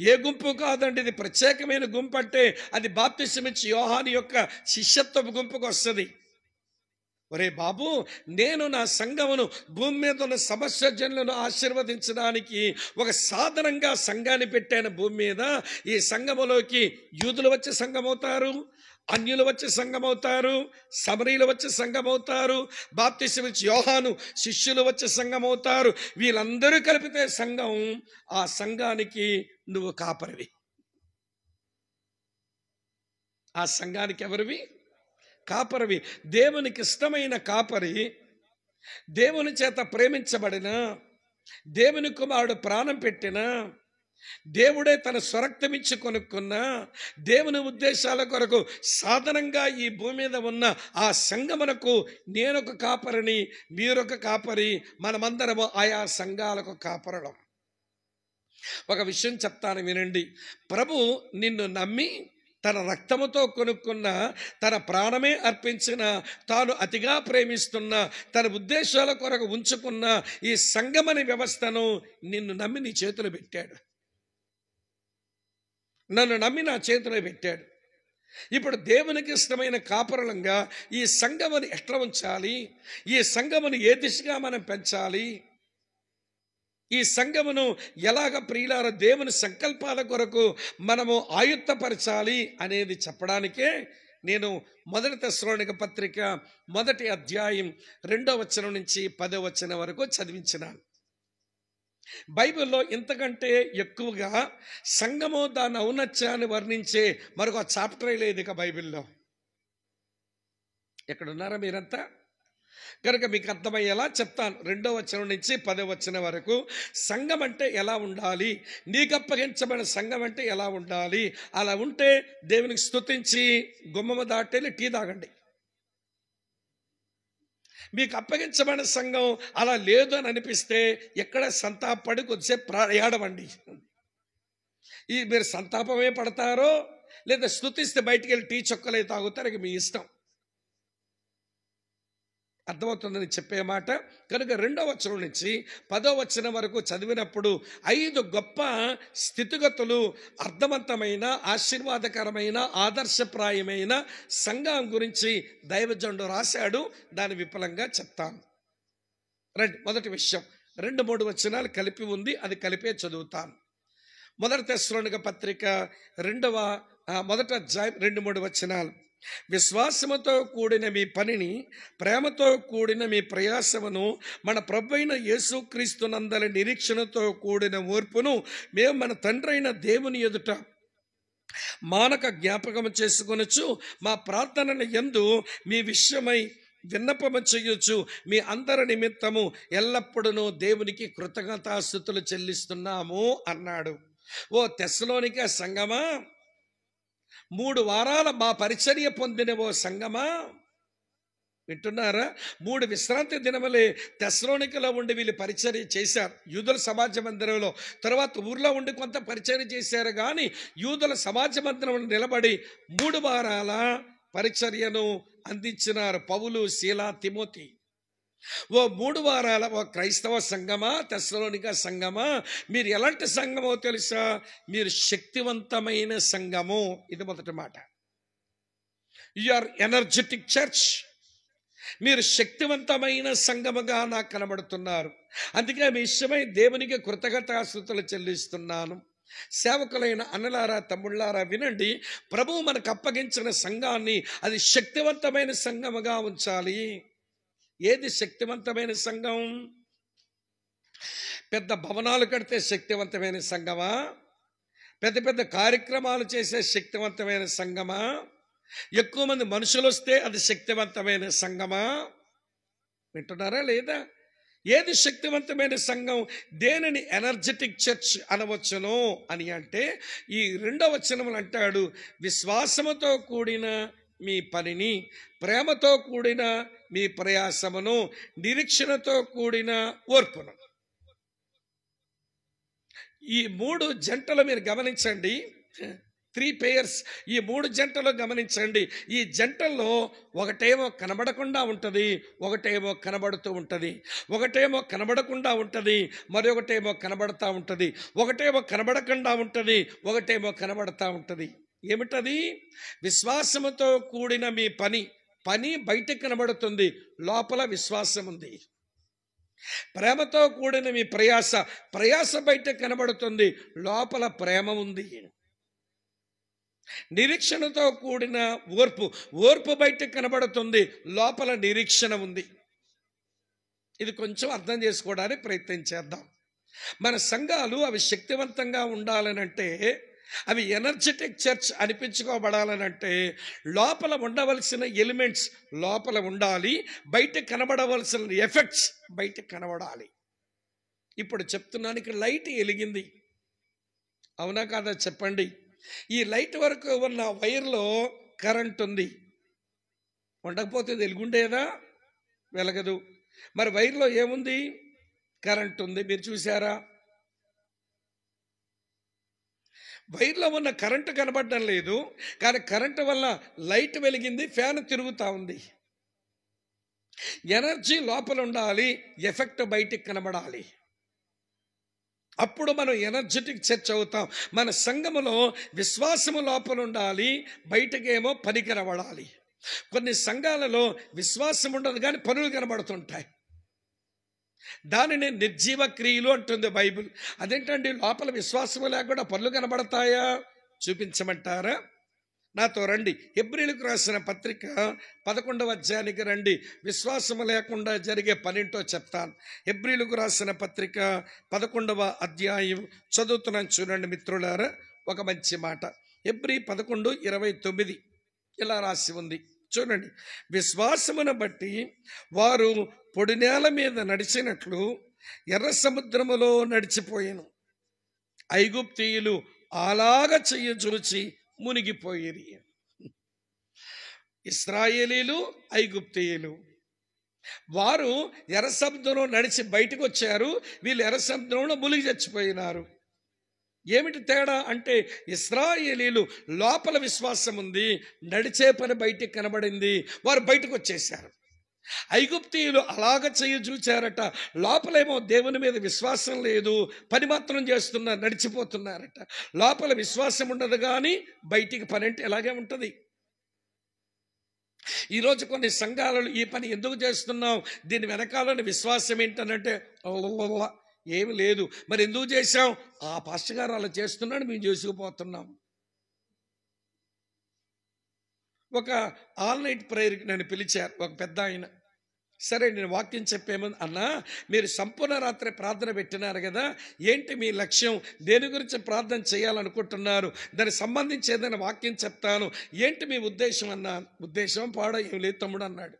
ఏ గుంపు కాదండి, ఇది ప్రత్యేకమైన గుంపు. అంటే అది బాప్తిసమిచ్చే యోహాను యొక్క శిష్యత్వపు గుంపుకు వస్తుంది. ఒరే బాబు, నేను నా సంఘమును భూమి మీద ఉన్న సమస్త జనులను ఆశీర్వదించడానికి ఒక సాధనంగా సంఘాన్ని పెట్టాను భూమి మీద. ఈ సంఘములోకి యూదులు వచ్చి సంఘమవుతారు, అన్యులు వచ్చి సంఘమవుతారు, సమరీలు వచ్చి సంఘమవుతారు, బాప్తిసమిచ్చే యోహాను శిష్యులు వచ్చి సంఘమవుతారు. వీళ్ళందరూ కలిపితే సంఘం. ఆ సంఘానికి నువ్వు కాపరివి. ఆ సంఘానికి ఎవరివి? కాపరివి. దేవునికి ఇష్టమైన కాపరి, దేవుని చేత ప్రేమించబడిన, దేవుని కుమారుడు ప్రాణం పెట్టిన, దేవుడే తన స్వరక్తమిచ్చి కొనుక్కున్న, దేవుని ఉద్దేశాల కొరకు సాధనంగా ఈ భూమి మీద ఉన్న ఆ సంఘమునకు నేనొక కాపరిని, మీరొక కాపరి, మనమందరము ఆయా సంఘాలకు కాపరలం. ఒక విషయం చెప్తాను వినండి. ప్రభు నిన్ను నమ్మి తన రక్తముతో కొనుక్కున్న, తన ప్రాణమే అర్పించిన, తాను అతిగా ప్రేమిస్తున్న, తన ఉద్దేశాల కొరకు ఉంచుకున్న ఈ సంఘమని వ్యవస్థను నిన్ను నమ్మి నీ చేతులు పెట్టాడు. నన్ను నమ్మి నా చేతిలో పెట్టాడు. ఇప్పుడు దేవునికి ఇష్టమైన కాపరులంగా ఈ సంఘమును ఎట్లా ఉంచాలి, ఈ సంఘమును ఏ దిశగా మనం పెంచాలి, ఈ సంఘమును ఎలాగ ప్రియులార దేవుని సంకల్పాల కొరకు మనము ఆయుత్తపరచాలి అనేది చెప్పడానికే నేను 1 తెస్సలోనిక పత్రిక 1వ అధ్యాయం 2వ వచనం నుంచి 10వ వచనం వరకు చదివించినాను. బైబిల్లో ఇంతకంటే ఎక్కువగా సంఘము దాని ఔన్నత్యాన్ని వర్ణించే మరొక చాప్టరే లేదు ఇక బైబిల్లో. ఎక్కడున్నారా మీరంతా? కనుక మీకు అర్థమయ్యేలా చెప్తాను. 2వ వచనం నుంచి 10వ వచనం వరకు సంఘం అంటే ఎలా ఉండాలి, నీకు అప్పగించబడిన సంఘం అంటే ఎలా ఉండాలి. అలా ఉంటే దేవునికి స్తుతించి గుమ్మము దాటేలి టీ తాగండి. మీకు అప్పగించబడిన సంఘం అలా లేదు అని అనిపిస్తే ఎక్కడ సంతాపడి కొద్దిసేపు ఏడవండి. మీరు సంతాపమే పడతారో లేదా స్తుతిస్తే బయటికి వెళ్ళి టీ చొక్కలే తాగుతారు, ఇక మీ ఇష్టం. అర్థమవుతుందని చెప్పే మాట. కనుక 2వ వచనం నుంచి 10వ వచనం వరకు చదివినప్పుడు 5 గొప్ప స్థితిగతులు, అర్థవంతమైన, ఆశీర్వాదకరమైన, ఆదర్శప్రాయమైన సంఘం గురించి దైవజనుడు రాశాడు. దాని విపులంగా చెప్తాను. రండి, మొదటి విషయం 2-3 వచనాలు కలిపి ఉంది, అది కలిపే చదువుతాను. 1 తెస్సలోనిక పత్రిక 1వ అధ్యాయం 2-3 వచనాలు. విశ్వాసముతో కూడిన మీ పనిని, ప్రేమతో కూడిన మీ ప్రయాసమును, మన ప్రభువైన యేసుక్రీస్తునందలి నిరీక్షణతో కూడిన ఓర్పును మేము మన తండ్రైన దేవుని ఎదుట మానక జ్ఞాపకము చేసుకొనొచ్చు మా ప్రార్థనల యందు మీ విషయమై విన్నపము చేయొచ్చు. మీ అందరి నిమిత్తము ఎల్లప్పుడూ దేవునికి కృతజ్ఞతాస్తుతులు చెల్లిస్తున్నాము అన్నాడు. ఓ తెస్సలోనిక సంఘమా, 3 వారాల మా పరిచర్య పొందిన ఓ సంఘమా, వింటున్నారా? 3 విశ్రాంతి దినములే తెస్సలోనికలో ఉండి వీళ్ళు పరిచర్య చేశారు. యూదుల సమాజ మందిరంలో, తర్వాత ఊర్లో ఉండి కొంత పరిచర్య చేశారు. కానీ యూదుల సమాజ మందిరంలో నిలబడి 3 వారాల పరిచర్యను అందించినారు పౌలు, శీల, తిమోతి. ఓ 3 వారాల ఓ క్రైస్తవ సంఘమా, తెస్సలోనిక సంఘమా, మీరు ఎలాంటి సంఘమో తెలుసా? మీరు శక్తివంతమైన సంఘము. ఇది మొదటి మాట. You are energetic church. మీరు శక్తివంతమైన సంఘముగా నాకు కనబడుతున్నారు. అందుకే మీ ఇష్టమై దేవునికి కృతజ్ఞతాస్తుతులు చెల్లిస్తున్నాను. సేవకులైన అన్నలారా, తమ్ముళ్ళారా వినండి. ప్రభువు మనకు అప్పగించిన సంఘాన్ని అది శక్తివంతమైన సంఘముగా ఉంచాలి. ఏది శక్తివంతమైన సంఘం? పెద్ద భవనాలు కడితే శక్తివంతమైన సంఘమా? పెద్ద పెద్ద కార్యక్రమాలు చేసే శక్తివంతమైన సంఘమా? ఎక్కువ మంది మనుషులు వస్తే అది శక్తివంతమైన సంఘమా? వింటున్నారా లేదా? ఏది శక్తివంతమైన సంఘం? దేనిని ఎనర్జెటిక్ చర్చ్ అనవచ్చును అని అంటే ఈ 2వ వచనములు అంటాడు, విశ్వాసముతో కూడిన మీ పనిని, ప్రేమతో కూడిన మీ ప్రయాసమును, నిరీక్షణతో కూడిన ఓర్పును. ఈ 3 జంటలు మీరు గమనించండి. 3 పేర్స్. ఈ 3 జంటలు గమనించండి. ఈ జంటల్లో ఒకటేమో కనబడకుండా ఉంటుంది, ఒకటేమో కనబడుతూ ఉంటుంది. ఒకటేమో కనబడకుండా ఉంటుంది, మరొకటేమో కనబడతా ఉంటుంది. ఒకటేమో కనబడకుండా ఉంటుంది, ఒకటేమో కనబడతా ఉంటుంది. ఏమిటది? విశ్వాసముతో కూడిన మీ పని. పని బయటకు కనబడుతుంది, లోపల విశ్వాసం ఉంది. ప్రేమతో కూడిన మీ ప్రయాస. ప్రయాస బయట కనబడుతుంది, లోపల ప్రేమ ఉంది. నిరీక్షణతో కూడిన ఓర్పు. ఓర్పు బయట కనబడుతుంది, లోపల నిరీక్షణ ఉంది. ఇది కొంచెం అర్థం చేసుకోవడానికి ప్రయత్నం చేద్దాం. మన సంఘాలు అవి శక్తివంతంగా ఉండాలనంటే, అవి ఎనర్జెటిక్ చర్చ్ అనిపించుకోబడాలనంటే లోపల ఉండవలసిన ఎలిమెంట్స్ లోపల ఉండాలి, బయట కనబడవలసిన ఎఫెక్ట్స్ బయట కనబడాలి. ఇప్పుడు చెప్తున్నాను, ఇక్కడ లైట్ వెలిగింది, అవునా కాదా చెప్పండి? ఈ లైట్ వరకు ఉన్న వైర్లో కరెంట్ ఉంది, ఉండకపోతే వెలుగుండేదా? వెలగదు. మరి వైర్లో ఏముంది? కరెంట్ ఉంది. మీరు చూసారా? వైర్లో ఉన్న కరెంటు కనబడడం లేదు, కానీ కరెంటు వల్ల లైట్ వెలిగింది, ఫ్యాన్ తిరుగుతూ ఉంది. ఎనర్జీ లోపల ఉండాలి, ఎఫెక్ట్ బయటికి కనబడాలి. అప్పుడు మనం ఎనర్జెటిక్ చర్చ్ అవుతాం. మన సంఘములో విశ్వాసము లోపల ఉండాలి, బయటకేమో పని కనబడాలి. కొన్ని సంఘాలలో విశ్వాసం ఉండదు కానీ పనులు కనబడుతుంటాయి. దానిని నిర్జీవ క్రియలు అంటుంది బైబిల్. అదేంటండి, లోపల విశ్వాసము లేకుండా పనులు కనబడతాయా? చూపించమంటారా? నాతో రండి. హెబ్రీయులకు రాసిన పత్రిక 11వ అధ్యాయానికి రండి. విశ్వాసము లేకుండా జరిగే పనింటో చెప్తాను. హెబ్రీయులకు రాసిన పత్రిక 11వ అధ్యాయం చదువుతున్నాను, చూడండి మిత్రులారా. ఒక మంచి మాట. హెబ్రీ 11:29 ఇలా రాసి ఉంది, చూడండి. విశ్వాసమును బట్టి వారు పొడి నేల మీద నడిచినట్లు ఎర్ర సముద్రములో నడిచిపోయాను. ఐగుప్తీయులు అలాగా చెయ్యజూచి మునిగిపోయేది. ఇశ్రాయేలీలు, ఐగుప్తీయులు వారు ఎర్ర సముద్రంలో నడిచి బయటకు వచ్చారు, వీళ్ళు ఎర్ర సముద్రంలో మునిగి చచ్చిపోయినారు. ఏమిటి తేడా అంటే, ఇశ్రాయేలీలు లోపల విశ్వాసం ఉంది, నడిచే పని బయటికి కనబడింది, వారు బయటకు వచ్చేసారు. ఐగుప్తీయులు అలాగ చెయ్యి చూచారట, లోపలేమో దేవుని మీద విశ్వాసం లేదు, పని మాత్రం చేస్తున్నారు, నడిచిపోతున్నారట. లోపల విశ్వాసం ఉండదు కానీ బయటికి పని అంటే ఎలాగే ఉంటుంది. ఈరోజు కొన్ని సంఘాలలో ఈ పని ఎందుకు చేస్తున్నాం, దీని వెనకాలని విశ్వాసం ఏంటనంటే ఏమి లేదు. మరి ఎందుకు చేశాం? ఆ పాస్టర్ గారు అలా చేస్తున్నాడు, మేము చేసుకుపోతున్నాం. ఒక ఆల్ నైట్ ప్రేయర్కి నన్ను పిలిచారు ఒక పెద్ద ఆయన. సరే, నేను వాక్యం చెప్పేమని, అన్నా మీరు సంపూర్ణ రాత్రి ప్రార్థన పెట్టినారు కదా, ఏంటి మీ లక్ష్యం, దేని గురించి ప్రార్థన చేయాలనుకుంటున్నారు, దానికి సంబంధించి ఏదైనా వాక్యం చెప్తాను, ఏంటి మీ ఉద్దేశం అన్నా. ఉద్దేశం పాడ ఏం లేదు తమ్ముడు అన్నాడు.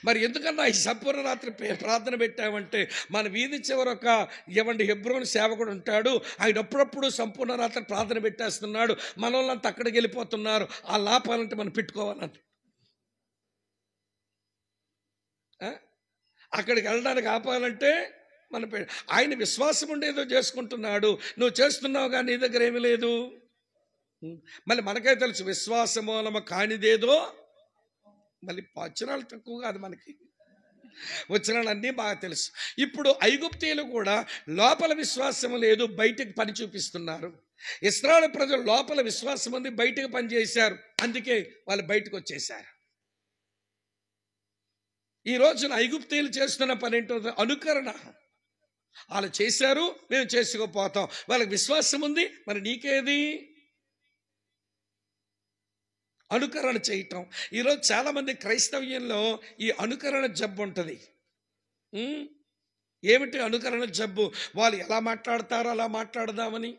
మరి ఎందుకన్నా ఈ సంపూర్ణ రాత్రి ప్రార్థన పెట్టామంటే, మన వీధి చివర ఒక హెబ్రోన్ సేవకుడు ఉంటాడు, ఆయన అప్పుడప్పుడు సంపూర్ణ రాత్రి ప్రార్థన పెట్టేస్తున్నాడు, మన వాళ్ళంతా అక్కడికి వెళ్ళిపోతున్నారు, ఆ లాపాలంటే మనం పెట్టుకోవాలంటే అక్కడికి వెళ్ళడానికి ఆపాలంటే మన ఆయన విశ్వాసం ఉండేదో చేసుకుంటున్నాడు, నువ్వు చేస్తున్నావు కానీ నీ దగ్గర ఏమీ లేదు. మళ్ళీ మనకే తెలుసు విశ్వాస మూలము కానిదేదో. మళ్ళీ వచనాలు తక్కువ కాదు మనకి, వచనాలన్నీ బాగా తెలుసు. ఇప్పుడు ఐగుప్తీయులు కూడా లోపల విశ్వాసం లేదు, బయటకు పని చూపిస్తున్నారు. ఇశ్రాయేలు ప్రజలు లోపల విశ్వాసం ఉంది, బయటకు పని చేశారు, అందుకే వాళ్ళు బయటకు వచ్చేసారు. ఈ రోజున ఐగుప్తీయులు చేస్తున్న పని ఏంటో అనుకరణ. వాళ్ళు చేశారు, మేము చేసుకోపోతాం. వాళ్ళకి విశ్వాసం ఉంది, మరి నీకేది? అనుకరణ చేయటం. ఈరోజు చాలామంది క్రైస్తవ్యంలో ఈ అనుకరణ జబ్బు ఉంటుంది. ఏమిటి అనుకరణ జబ్బు? వాళ్ళు ఎలా మాట్లాడతారో అలా మాట్లాడదామని.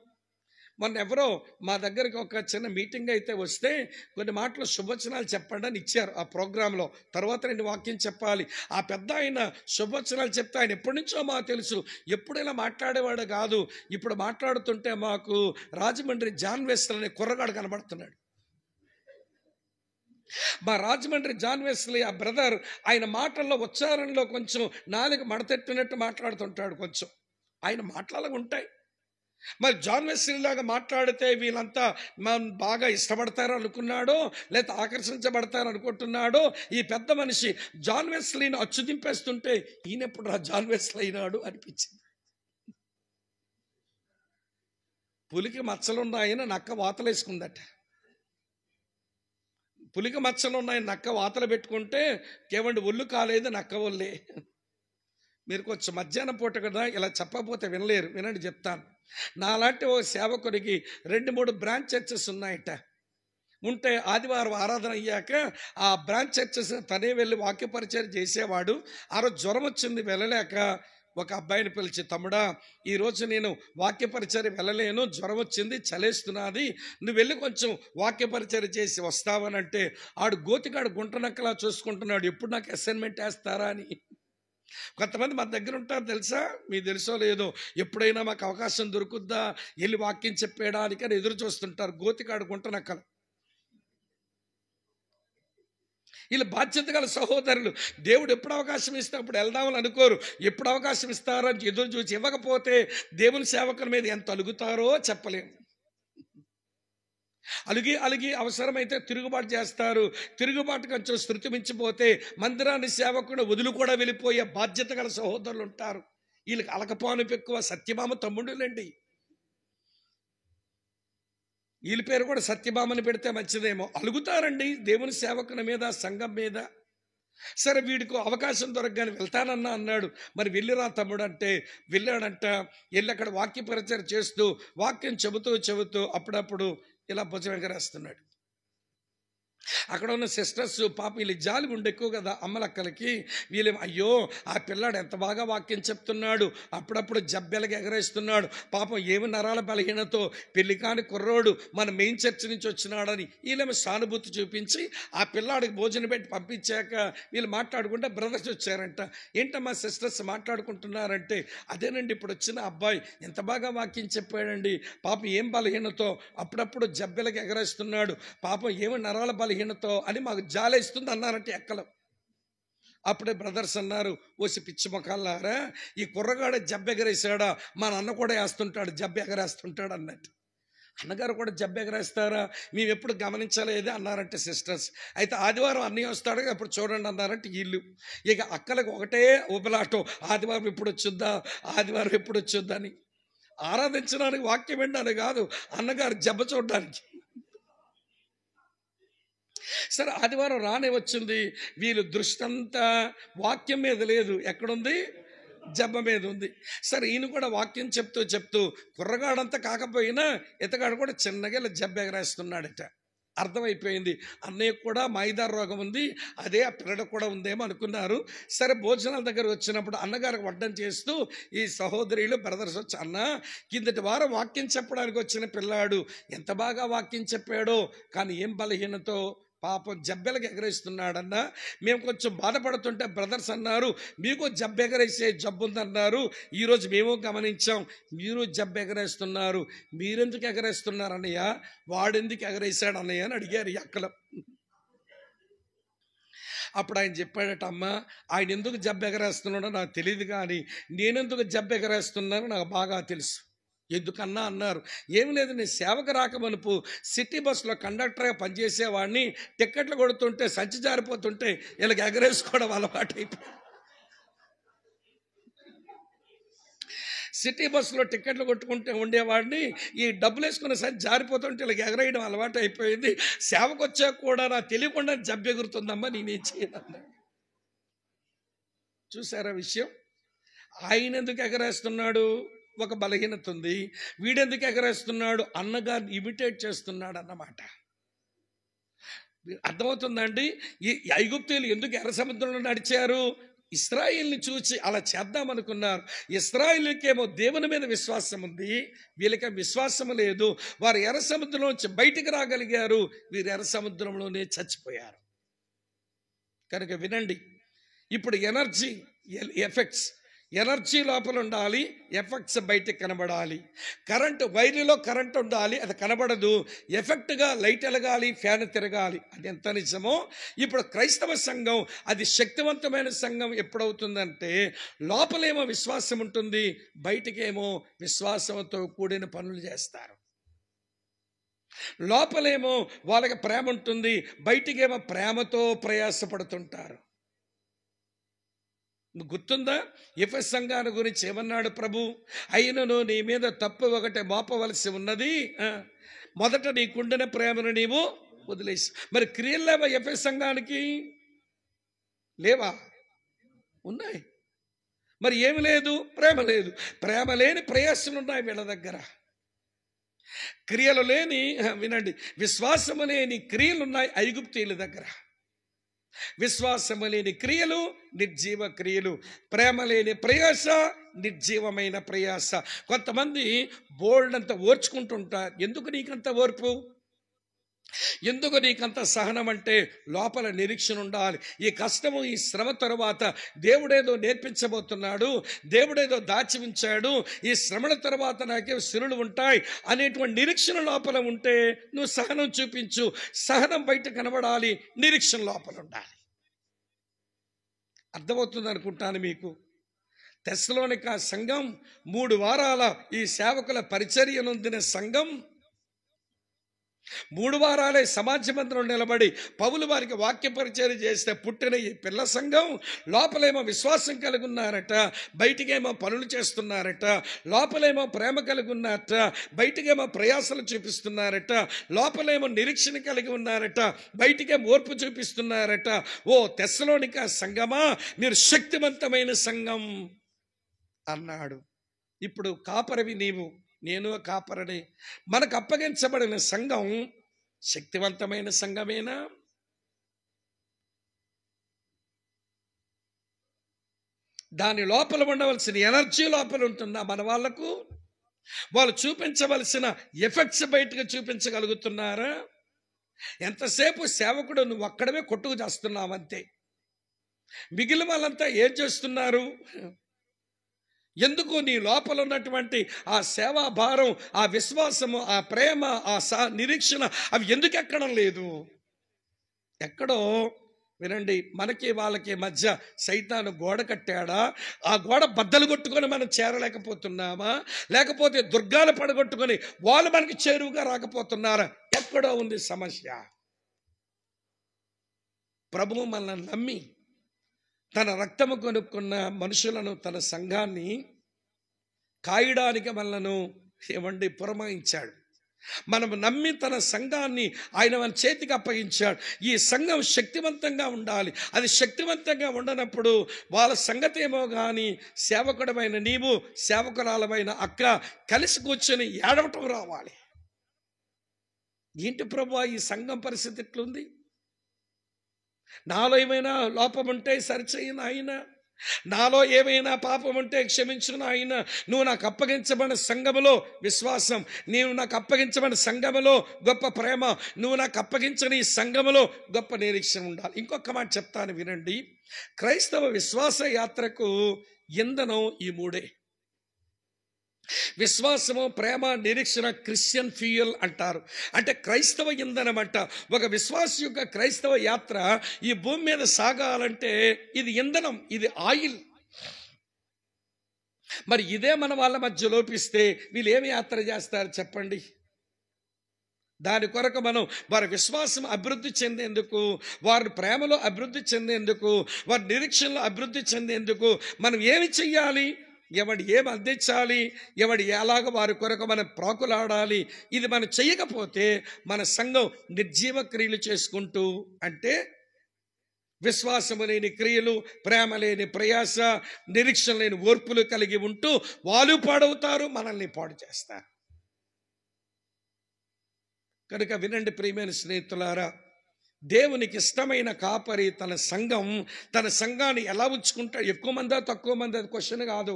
మొన్న ఎవరో మా దగ్గరికి ఒక చిన్న మీటింగ్ అయితే వస్తే కొన్ని మాటలు శుభవచనాలు చెప్పండి అని ఇచ్చారు ఆ ప్రోగ్రాంలో. తర్వాత నేను వాక్యం చెప్పాలి. ఆ పెద్ద ఆయన శుభవచనాలు చెప్తే ఆయన ఎప్పటి నుంచో మాకు తెలుసు, ఎప్పుడైనా మాట్లాడేవాడు కాదు. ఇప్పుడు మాట్లాడుతుంటే మాకు రాజమండ్రి జాన్ వెస్లీ అనే కుర్రగాడు కనబడుతున్నాడు. మా రాజమండ్రి జాన్ వెస్లీ ఆ బ్రదర్, ఆయన మాటల్లో ఉచ్చారణలో కొంచెం నాలుక మడతెట్టినట్టు మాట్లాడుతుంటాడు. కొంచెం ఆయన మాటలు ఉంటాయి. మరి జాన్ వెస్లీ లాగా మాట్లాడితే వీళ్ళంతా బాగా ఇష్టపడతారు అనుకున్నాడో, లేకపోతే ఆకర్షించబడతారు అనుకుంటున్నాడో, ఈ పెద్ద మనిషి జాన్ వెస్లీని అచ్చుదింపేస్తుంటే ఈయనెప్పుడు రా జాన్ వెస్లీ అయినాడు అనిపించింది. పులికి మచ్చలున్నాయని నక్క వాతలేసుకుందట. పులికి మచ్చలున్నాయని నక్క వాతలు పెట్టుకుంటే కేవండి ఒళ్ళు కాలేదు, నక్క ఒళ్ళే. మీరు కొంచెం మధ్యాహ్నం పూట కదా, ఇలా చెప్పకపోతే వినలేరు. వినండి, చెప్తాను. నాలాంటి ఓ సేవకుడికి 2-3 బ్రాంచ్ చర్చెస్ ఉన్నాయట. ఉంటే ఆదివారం ఆరాధన అయ్యాక ఆ బ్రాంచ్ చర్చెస్ తనే వెళ్ళి వాక్య పరిచయం చేసేవాడు. ఆ రోజు జ్వరం వచ్చింది, వెళ్ళలేక ఒక అబ్బాయిని పిలిచి, తమ్ముడా, ఈరోజు నేను వాక్య పరిచయం వెళ్ళలేను, జ్వరం వచ్చింది, చలేస్తున్నది, నువ్వు వెళ్ళి కొంచెం వాక్య పరిచయం చేసి వస్తావనంటే ఆడు గోతికాడు గుంటనక్కలా చూసుకుంటున్నాడు, ఎప్పుడు నాకు అసైన్మెంట్ వేస్తారా అని. కొంతమంది మన దగ్గర ఉంటారు తెలుసా, మీకు తెలుసో లేదో, ఎప్పుడైనా మాకు అవకాశం దొరుకుద్దా వెళ్ళి వాక్యం చెప్పేయడానికి అని ఎదురు చూస్తుంటారు. గోతికాడు గుంటనక్కలు. వీళ్ళు బాధ్యత గల సహోదరులు. దేవుడు ఎప్పుడు అవకాశం ఇస్తే అప్పుడు వెళ్దామని అనుకోరు. ఎప్పుడు అవకాశం ఇస్తారో అని ఎదురు చూసి ఇవ్వకపోతే దేవుని సేవకుల మీద ఎంత అలుగుతారో చెప్పలేము. అలిగి అవసరమైతే తిరుగుబాటు చేస్తారు. తిరుగుబాటు కొంచెం శృతి మించిపోతే మందిరాన్ని సేవకుని వదులు కూడా వెళ్ళిపోయే బాధ్యత గల సహోదరులు ఉంటారు. వీళ్ళకి అలకపోను ఎక్కువ. సత్యభామ తమ్ముడులేండి. వీళ్ళ పేరు కూడా సత్యభామని పెడితే మంచిదేమో. అలుగుతారండి దేవుని సేవకుని మీద, సంఘం మీద. సరే, వీడికి అవకాశం దొరకగానే వెళ్తానన్నా అన్నాడు. మరి వెళ్ళిరా తమ్ముడు అంటే వెళ్ళాడంట. వెళ్ళి అక్కడ వాక్య పరిచయం చేస్తూ వాక్యం చెబుతూ అప్పుడప్పుడు ఇలా భుజం ఎగరేస్తున్నాడు. అక్కడ ఉన్న సిస్టర్స్ పాప వీళ్ళు జాలి ఉండి ఎక్కువ కదా అమ్మలక్కలకి. వీళ్ళేమో అయ్యో ఆ పిల్లాడు ఎంత బాగా వాక్యం చెప్తున్నాడు, అప్పుడప్పుడు జబ్బెలకి ఎగరేస్తున్నాడు, పాపం ఏమి నరాల బలహీనతో పెళ్లి కాని కుర్రోడు మన మెయిన్ చర్చ్ నుంచి వచ్చినాడని వీళ్ళేమో సానుభూతి చూపించి ఆ పిల్లాడికి భోజనం పెట్టి పంపించాక వీళ్ళు మాట్లాడుకుంటే బ్రదర్స్ వచ్చారంట. ఏంటమ్మా సిస్టర్స్ మాట్లాడుకుంటున్నారంటే, అదేనండి ఇప్పుడు వచ్చిన అబ్బాయి ఎంత బాగా వాక్యం చెప్పాడండి, పాపం ఏం బలహీనతో అప్పుడప్పుడు జబ్బెలకి ఎగరేస్తున్నాడు, పాపం ఏమి నరాల బలహీనతో అని మాకు జాలేస్తుంది అన్నారంటే ఎక్కలు. అప్పుడే బ్రదర్స్ అన్నారు, ఓసి పిచ్చి మొక్కలారా, ఈ కుర్రగాడ జబ్బు ఎగరేసాడా, మా నాన్న కూడా వేస్తుంటాడు, జబ్బు ఎగరేస్తుంటాడు అన్నట్టు. అన్నగారు కూడా జబ్బు ఎగరేస్తారా, మేము ఎప్పుడు గమనించలేదే అన్నారంటే సిస్టర్స్. అయితే ఆదివారం అన్నయ్య వస్తాడు అప్పుడు చూడండి అన్నారంటే వీళ్ళు. ఇక అక్కలకు ఒకటే ఊబలాటం, ఆదివారం ఎప్పుడు వచ్చుద్దా, ఆదివారం ఎప్పుడు వచ్చుద్దని. ఆరాధించడానికి వాక్యం వినడానికి కాదు, అన్నగారు జబ్బ చూడడానికి. సరే, ఆదివారం రానే వచ్చింది. వీళ్ళు దృష్టి అంతా వాక్యం మీద లేదు, ఎక్కడుంది, జబ్బ మీద ఉంది. సరే, ఈయన కూడా వాక్యం చెప్తూ కుర్రగాడంతా కాకపోయినా ఇతగాడు కూడా చిన్నగా ఇలా జబ్బ ఎగరేస్తున్నాడట. అర్థమైపోయింది అన్నయ్య కూడా మాయిదారు రోగం ఉంది, అదే ఆ పిల్లడు కూడా ఉందేమో అనుకున్నారు. సరే, భోజనాల దగ్గర వచ్చినప్పుడు అన్నగారికి వడ్డం చేస్తూ ఈ సహోదరులు బ్రదర్స్ వచ్చి, అన్న కిందటి వారం వాక్యం చెప్పడానికి వచ్చిన పిల్లాడు ఎంత బాగా వాక్యం చెప్పాడో, కానీ ఏం బలహీనతో పాపం జబ్బెలకు ఎగరేస్తున్నాడన్నా. మేము కొంచెం బాధపడుతుంటే బ్రదర్స్ అన్నారు, మీకు జబ్బు ఎగరేసే జబ్బు ఉందన్నారు. ఈరోజు మేము గమనించాం, మీరు జబ్బు ఎగరేస్తున్నారు, మీరెందుకు ఎగరేస్తున్నారు అన్నయ్య, వాడెందుకు ఎగరేసాడు అన్నయ్య అని అడిగారు ఈ అక్కలు. అప్పుడు ఆయన చెప్పాడట, అమ్మ ఆయన ఎందుకు జబ్బు ఎగరేస్తున్నాడో నాకు తెలియదు, కానీ నేనెందుకు జబ్బు ఎగరేస్తున్నానో నాకు బాగా తెలుసు. ఎందుకన్నా అన్నారు, ఏమి లేదు, నేను సేవకు రాకమనుపు సిటీ బస్సులో కండక్టర్గా పనిచేసేవాడిని, టిక్కెట్లు కొడుతుంటే సంచి జారిపోతుంటే వీళ్ళకి ఎగరేసుకోవడం అలవాటు అయిపోయింది. సిటీ బస్సులో టిక్కెట్లు కొట్టుకుంటే ఉండేవాడిని, ఈ డబ్బులు వేసుకున్న సంచి జారిపోతుంటే వీళ్ళకి ఎగరేయడం అలవాటు అయిపోయింది. సేవకు వచ్చాక కూడా నాకు తెలియకుండా జబ్బు ఎగురుతుందమ్మా, నేనేం చేయను. చూసారా విషయం? ఆయన ఎందుకు ఎగరేస్తున్నాడు? ఒక బలహీనత ఉంది. వీడెందుకు ఎగరేస్తున్నాడు? అన్నగారిని ఇమిటేట్ చేస్తున్నాడు అన్నమాట. అర్థమవుతుందండి? ఈ ఐగుప్తీయులు ఎందుకు ఎర్ర సముద్రంలో నడిచారు? ఇశ్రాయేలుని చూసి అలా చేద్దామనుకున్నారు. ఇశ్రాయేలుకేమో దేవుని మీద విశ్వాసం ఉంది, వీళ్ళకి విశ్వాసం లేదు. వారు ఎర్ర సముద్రంలోంచి బయటికి రాగలిగారు, వీరు ఎర్ర సముద్రంలోనే చచ్చిపోయారు. కనుక వినండి, ఇప్పుడు ఎనర్జీ ఎఫెక్ట్స్, ఎనర్జీ లోపల ఉండాలి, ఎఫెక్ట్స్ బయటకు కనబడాలి. కరెంటు వైర్లో కరెంట్ ఉండాలి, అది కనబడదు. ఎఫెక్ట్గా లైట్ ఎలగాలి, ఫ్యాన్ తిరగాలి. అది ఎంత నిజమో ఇప్పుడు క్రైస్తవ సంఘం అది శక్తివంతమైన సంఘం ఎప్పుడవుతుందంటే లోపలేమో విశ్వాసం ఉంటుంది, బయటకేమో విశ్వాసంతో కూడిన పనులు చేస్తారు. లోపలేమో వాళ్ళకి ప్రేమ ఉంటుంది, బయటికేమో ప్రేమతో ప్రయాసపడుతుంటారు. గుర్తుందా? ఎఫెసు సంఘాన్ని గురించి ఏమన్నాడు ప్రభు? అయినను నీ మీద తప్పు ఒకటే మోపవలసి ఉన్నది, మొదట నీకుండిన ప్రేమను నీవు వదిలేసి. మరి క్రియలు లేవా ఎఫెసు సంఘానికి? లేవా? ఉన్నాయి. మరి ఏమి లేదు? ప్రేమ లేదు. ప్రేమ లేని ప్రయాసలు ఉన్నాయి వీళ్ళ దగ్గర. క్రియలు లేని, వినండి, విశ్వాసము లేని క్రియలున్నాయి ఐగుప్తీయుల దగ్గర. విశ్వాసము లేని క్రియలు నిర్జీవ క్రియలు, ప్రేమ లేని ప్రయాస నిర్జీవమైన ప్రయాస. కొంతమంది బోల్డ్ అంత ఓర్చుకుంటుంటారు. ఎందుకు నీకంత ఓర్పు? ఎందుకు నీకంత సహనం? అంటే లోపల నిరీక్షణ ఉండాలి. ఈ కష్టము, ఈ శ్రమ తరువాత దేవుడేదో నేర్పించబోతున్నాడు, దేవుడేదో దాచి ఉంచాడు, ఈ శ్రమల తర్వాత నాకే సిరులు ఉంటాయి అనేటువంటి నిరీక్షణ లోపల ఉంటే నువ్వు సహనం చూపించు. సహనం బయట కనబడాలి, నిరీక్షణ లోపల ఉండాలి. అర్థమవుతుంది అనుకుంటాను మీకు. తెస్సలోనిక సంఘం 3 వారాల ఈ సేవకుల పరిచర్య నొందిన సంఘం 3 వారాలే సమాజ మందిరం నిలబడి పౌలు వారికి వాక్య పరిచర్య చేస్తే పుట్టిన ఈ పిల్ల సంఘం లోపలేమో విశ్వాసం కలిగి ఉన్నారట, బయటికేమో పనులు చేస్తున్నారట. లోపలేమో ప్రేమ కలిగి ఉన్నారట, బయటికేమో ప్రయాసలు చూపిస్తున్నారట. లోపలేమో నిరీక్షణ కలిగి ఉన్నారట, బయటికేమో ఓర్పు చూపిస్తున్నారట. ఓ తెస్సలోనిక సంఘమా, మీరు శక్తివంతమైన సంఘం అన్నాడు. ఇప్పుడు కాపరివి నీవు, నేను కాపరనే. మనకు అప్పగించబడిన సంఘం శక్తివంతమైన సంఘమేనా? దాని లోపల ఉండవలసిన ఎనర్జీ లోపల ఉంటుందా మన వాళ్లకు? వాళ్ళు చూపించవలసిన ఎఫెక్ట్స్ బయటకు చూపించగలుగుతున్నారా? ఎంతసేపు సేవకుడు నువ్వు ఒక్కడమే కొట్టుకు చేస్తున్నావంతే, మిగిలిన వాళ్ళంతా ఏం చేస్తున్నారు? ఎందుకు నీ లోపల ఉన్నటువంటి ఆ సేవా భారం, ఆ విశ్వాసము, ఆ ప్రేమ, ఆ నిరీక్షణ అవి ఎందుకు ఎక్కడం లేదు? ఎక్కడో వినండి, మనకి వాళ్ళకి మధ్య సైతాను గోడ కట్టాడా? ఆ గోడ బద్దలు కొట్టుకొని మనం చేరలేకపోతున్నామా? లేకపోతే దుర్గాలు పడగొట్టుకొని వాళ్ళు మనకి చేరువుగా రాకపోతున్నారా? ఎక్కడో ఉంది సమస్య. ప్రభువు మనల్ని నమ్మి తన రక్తము కొనుక్కున్న మనుషులను, తన సంఘాన్ని కాయడానికి మనలను ఏమండి పురమాయించాడు. మనం నమ్మి తన సంఘాన్ని ఆయన మన చేతికి అప్పగించాడు. ఈ సంఘం శక్తివంతంగా ఉండాలి. అది శక్తివంతంగా ఉండనప్పుడు వాళ్ళ సంగతి ఏమో కానీ సేవకుడమైన నీవు, సేవకురాలమైన అక్క కలిసి కూర్చొని ఏడవటం రావాలి. ఏంటి ప్రభువా ఈ సంఘం పరిస్థితి ఎట్లుంది? నాలో ఏమైనా లోపం ఉంటే సరిచేయను ఆయన, నాలో ఏమైనా పాపం ఉంటే క్షమించును ఆయన. నువ్వు నాకు అప్పగించబడిన సంఘములో విశ్వాసం, నీవు నాకు అప్పగించబడిన సంఘములో గొప్ప ప్రేమ, నువ్వు నాకు అప్పగించని ఈ సంఘములో గొప్ప నిరీక్షణ ఉండాలి. ఇంకొక మాట చెప్తాను వినండి. క్రైస్తవ విశ్వాస యాత్రకు ఇంధనం ఈ 3. విశ్వాసము, ప్రేమ, నిరీక్షణ క్రిస్టియన్ ఫ్యూయల్ అంటారు. అంటే క్రైస్తవ ఇంధనం అంట. ఒక విశ్వాస యొక్క క్రైస్తవ యాత్ర ఈ భూమి మీద సాగాలంటే ఇది ఇంధనం, ఇది ఆయిల్. మరి ఇదే మన వాళ్ళ మధ్య లోపిస్తే వీళ్ళు ఏమి యాత్ర చేస్తారు చెప్పండి? దాని కొరకు మనం వారి విశ్వాసం అభివృద్ధి చెందేందుకు, వారి ప్రేమలో అభివృద్ధి చెందేందుకు, వారి నిరీక్షణలో అభివృద్ధి చెందేందుకు మనం ఏమి చెయ్యాలి? ఎవడు ఏమి అందించాలి? ఎవడు ఎలాగ వారి కొరకు మనం ప్రాకులాడాలి? ఇది మనం చేయకపోతే మన సంఘం నిర్జీవ క్రియలు చేసుకుంటూ, అంటే విశ్వాసము లేని క్రియలు, ప్రేమ లేని ప్రయాస, నిరీక్షణ లేని ఓర్పులు కలిగి ఉంటూ వాళ్ళు పాడవుతారు, మనల్ని పాడు చేస్తారు. కనుక వినండి ప్రియమైన స్నేహితులారా, దేవునికి ఇష్టమైన కాపరి తన సంఘాన్ని ఎలా ఉంచుకుంటాడు? ఎక్కువ మందా తక్కువ మంది అది క్వశ్చన్ కాదు.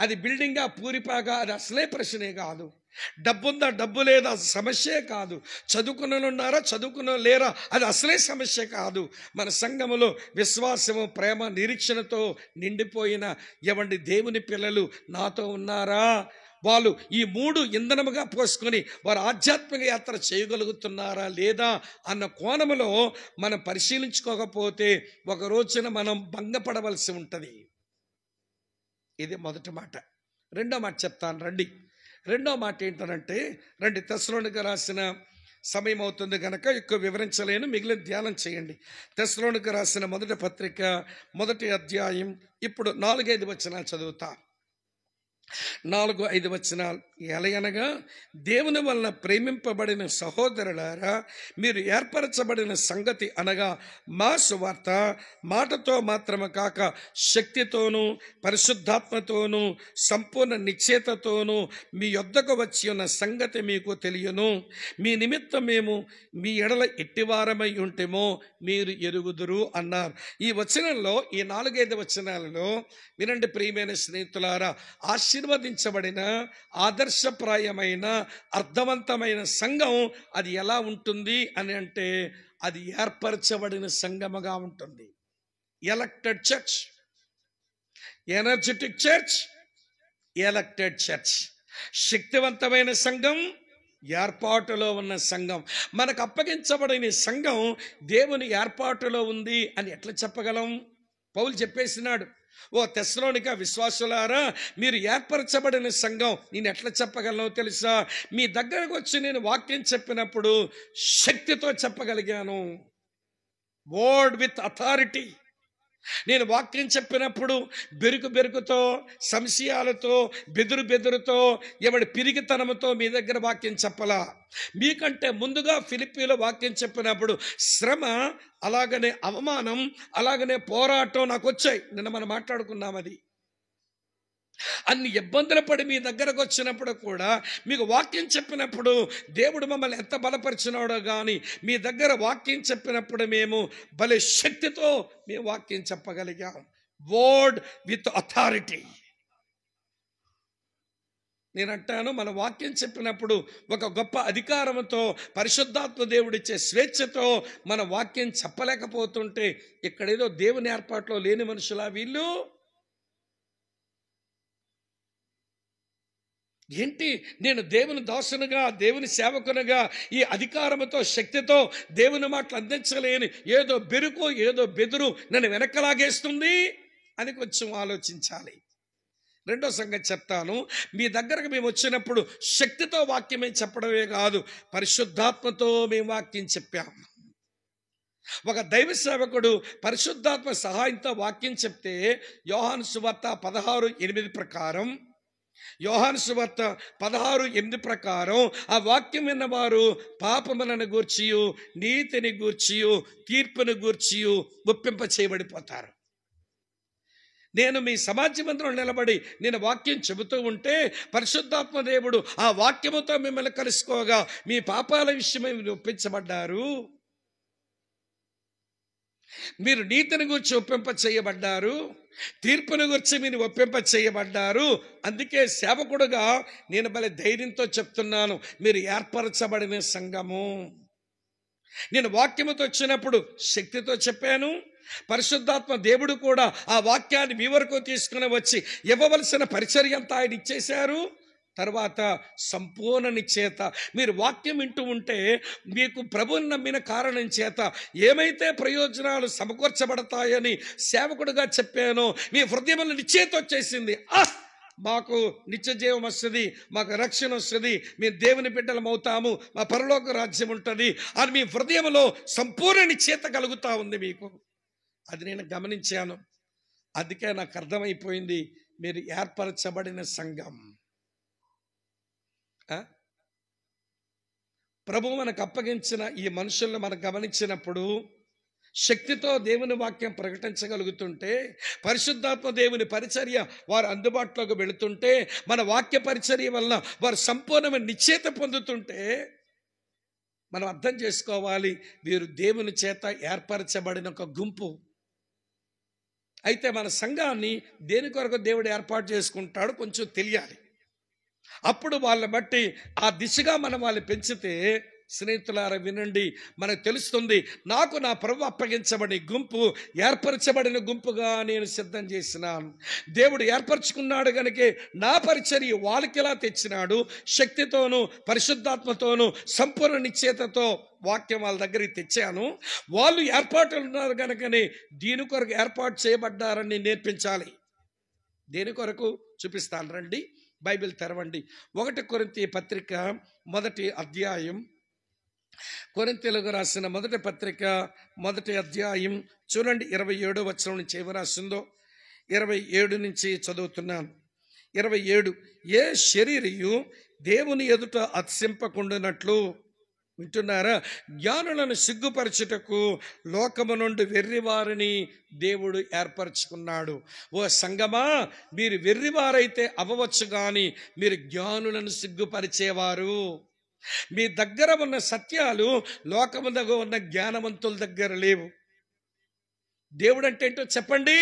అది బిల్డింగా పూరిపాగా అది అసలే ప్రశ్నే కాదు. డబ్బుందా డబ్బు లేదా అది సమస్యే కాదు. చదువుకున్నారా చదువుకున్న లేరా అది అసలే సమస్య కాదు. మన సంఘములో విశ్వాసము, ప్రేమ, నిరీక్షణతో నిండిపోయిన ఎవండి దేవుని పిల్లలు నాతో ఉన్నారా? వాళ్ళు ఈ 3 ఇంధనముగా పోసుకొని వారు ఆధ్యాత్మిక యాత్ర చేయగలుగుతున్నారా లేదా అన్న కోణములో మనం పరిశీలించుకోకపోతే ఒక రోజున మనం భంగపడవలసి ఉంటుంది. ఇది మొదటి మాట. రెండో మాట చెప్తాను రండి. రెండో మాట ఏంటంటే, తెస్సలోనికీయులకు రాసిన సమయం అవుతుంది కనుక ఎక్కువ వివరించలేను, మిగిలిన ధ్యానం చేయండి. తెస్సలోనికీయులకు రాసిన మొదటి పత్రిక 1వ అధ్యాయం ఇప్పుడు 4-5 వచనాలు చదువుతా. 4-5 వచనాలు. ఎలయనగా దేవుని వలన ప్రేమింపబడిన సహోదరులారా, మీరు ఏర్పరచబడిన సంగతి అనగా మా సువార్త మాటతో మాత్రమే కాక శక్తితోనూ పరిశుద్ధాత్మతోనూ సంపూర్ణ నిశ్చయతతోనూ మీ యొద్దకు వచ్చి ఉన్న సంగతి మీకు తెలియను. మీ నిమిత్తం మేము మీ ఎడల ఎట్టివారమై ఉంటేమో మీరు ఎరుగుదురు అన్నారు. ఈ వచనంలో, ఈ 4-5 వచనాలలో వినండి ప్రియమైన స్నేహితులారా, ఆశీర్వదించబడిన ఆదర్శప్రాయమైన అర్థవంతమైన సంఘం అది ఎలా ఉంటుంది అని అంటే, అది ఏర్పరచబడిన సంఘముగా ఉంటుంది. Elected church, energetic church, elected church. శక్తివంతమైన సంఘం, ఏర్పాటులో ఉన్న సంఘం. మనకు అప్పగించబడిన సంఘం దేవుని ఏర్పాటులో ఉంది అని ఎట్లా చెప్పగలం? పౌలు చెప్పేసినాడు, ఓ తెస్సలోనిక విశ్వాసులారా, మీరు ఏర్పరచబడిన సంఘం. నేను ఎట్లా చెప్పగలను తెలుసా? మీ దగ్గరకు వచ్చి నేను వాక్యం చెప్పినప్పుడు శక్తితో చెప్పగలిగాను. Word with authority. నేను వాక్యం చెప్పినప్పుడు బెరుకుతో, సంశయాలతో, బెదురుతో, ఎవడి పిరిగితనముతో మీ దగ్గర వాక్యం చెప్పలా. మీకంటే ముందుగా ఫిలిప్పీలో వాక్యం చెప్పినప్పుడు శ్రమ, అలాగనే అవమానం, అలాగనే పోరాటం నాకు వచ్చాయి. నిన్న మనం మాట్లాడుకున్నాం. అది అన్ని ఇబ్బందులు పడి మీ దగ్గరకు వచ్చినప్పుడు కూడా, మీకు వాక్యం చెప్పినప్పుడు దేవుడు మమ్మల్ని ఎంత బలపరిచినాడో కానీ, మీ దగ్గర వాక్యం చెప్పినప్పుడు మేము భలే శక్తితో మేము వాక్యం చెప్పగలిగాం. Word with authority. నేను అంటాను, మన వాక్యం చెప్పినప్పుడు ఒక గొప్ప అధికారంతో, పరిశుద్ధాత్మ దేవుడిచ్చే స్వేచ్ఛతో మన వాక్యం చెప్పలేకపోతుంటే, ఇక్కడేదో దేవుని ఏర్పాట్లో లేని మనుషులా వీళ్ళు? ఏంటి, నేను దేవుని దాసునుగా, దేవుని సేవకునిగా ఈ అధికారముతో, శక్తితో దేవుని మాటలు అందించలేని ఏదో బెరుకు, ఏదో బెదురు నన్ను వెనక్కలాగేస్తుంది అని కొంచెం ఆలోచించాలి. రెండో సంగతి చెప్తాను. మీ దగ్గరకు మేము వచ్చినప్పుడు శక్తితో వాక్యమే చెప్పడమే కాదు, పరిశుద్ధాత్మతో మేము వాక్యం చెప్పాము. ఒక దైవ సేవకుడు పరిశుద్ధాత్మ సహాయంతో వాక్యం చెప్తే, యోహాను సువార్త 16:8 ప్రకారం, యోహాను సువార్త 16:8 ప్రకారం ఆ వాక్యం విన్నవారు పాపములను గూర్చియు, నీతిని గూర్చియు, తీర్పును గూర్చియు ఒప్పింప చేయబడిపోతారు. నేను మీ సమాజ మందిరంలో నిలబడి నేను వాక్యం చెబుతూ ఉంటే, పరిశుద్ధాత్మ దేవుడు ఆ వాక్యముతో మిమ్మల్ని కలుసుకోగా మీ పాపాల విషయమై ఒప్పించబడ్డారు. మీరు నీతిని గురించి ఒప్పింప చేయబడ్డారు, తీర్పుని గురించి మీరు ఒప్పింప చేయబడ్డారు. అందుకే సేవకుడుగా నేను భలే ధైర్యంతో చెప్తున్నాను, మీరు ఏర్పరచబడిన సంఘము. నేను వాక్యముతో వచ్చినప్పుడు శక్తితో చెప్పాను. పరిశుద్ధాత్మ దేవుడు కూడా ఆ వాక్యాన్ని మీ వరకు తీసుకుని వచ్చి ఇవ్వవలసిన పరిచర్య అంతా ఆయన ఇచ్చేశారు. తర్వాత సంపూర్ణ నిశ్చయత. మీరు వాక్యం వింటూ ఉంటే మీకు ప్రభువుని నమ్మిన కారణం చేత ఏమైతే ప్రయోజనాలు సమకూర్చబడతాయని సేవకుడుగా చెప్పానో, మీ హృదయంలో నిశ్చయత వచ్చేసింది. మాకు నిత్య జీవం వస్తుంది, మాకు రక్షణ వస్తుంది, మేము దేవుని బిడ్డలం అవుతాము, మా పరలోక రాజ్యం ఉంటుంది అని మీ హృదయంలో సంపూర్ణ నిశ్చయత కలుగుతూ ఉంది మీకు. అది నేను గమనించాను. అందుకే నాకు అర్థమైపోయింది, మీరు ఏర్పరచబడిన సంఘం. ప్రభు మనకు అప్పగించిన ఈ మనుషులను మనం గమనించినప్పుడు శక్తితో దేవుని వాక్యం ప్రకటించగలుగుతుంటే, పరిశుద్ధాత్మ దేవుని పరిచర్య వారు అందుబాటులోకి వెళుతుంటే, మన వాక్య పరిచర్య వలన వారు సంపూర్ణమైన నిశ్చయత పొందుతుంటే, మనం అర్థం చేసుకోవాలి, వీరు దేవుని చేత ఏర్పరచబడిన ఒక గుంపు. అయితే మన సంఘాన్ని దేని కొరకు దేవుడు ఏర్పాటు చేసుకుంటాడో కొంచెం తెలియాలి. అప్పుడు వాళ్ళని బట్టి ఆ దిశగా మనం వాళ్ళు పెంచితే, స్నేహితులారా వినండి, మనకు తెలుస్తుంది, నాకు నా ప్రభు అప్పగించబడి గుంపు ఏర్పరచబడిన గుంపుగా నేను సిద్ధం చేసినాను. దేవుడు ఏర్పరచుకున్నాడు కనుకే నా పరిచర్య వాళ్ళకి ఎలా తెచ్చినాడు, శక్తితోనూ పరిశుద్ధాత్మతోనూ సంపూర్ణ నిశ్చయతతో వాక్యం వాళ్ళ దగ్గరికి తెచ్చాను. వాళ్ళు ఏర్పాట్లు ఉన్నారు కనుకనే దీని కొరకు ఏర్పాటు చేయబడ్డారని నేర్పించాలి. దేని కొరకు చూపిస్తాను రండి, బైబిల్ తెరవండి. 1 కొరింథీ పత్రిక 1వ అధ్యాయం, కొరింథీయులకు రాసిన 1వ పత్రిక 1వ అధ్యాయం చూడండి, 27వ వచనం నుంచి ఏమి రాసిందో. 27 నుంచి చదువుతున్నాను. 27, ఏ శరీరియు దేవుని ఎదుట అతిశింపకుండునట్లు, వింటున్నారా, జ్ఞానులను సిగ్గుపరచుటకు లోకము నుండి వెర్రివారిని దేవుడు ఏర్పరచుకున్నాడు. ఓ సంగమా, మీరు వెర్రివారైతే అవ్వవచ్చు కానీ మీరు జ్ఞానులను సిగ్గుపరిచేవారు. మీ దగ్గర ఉన్న సత్యాలు లోకము దగ్గర ఉన్న జ్ఞానవంతుల దగ్గర లేవు. దేవుడు అంటే ఏంటో చెప్పండి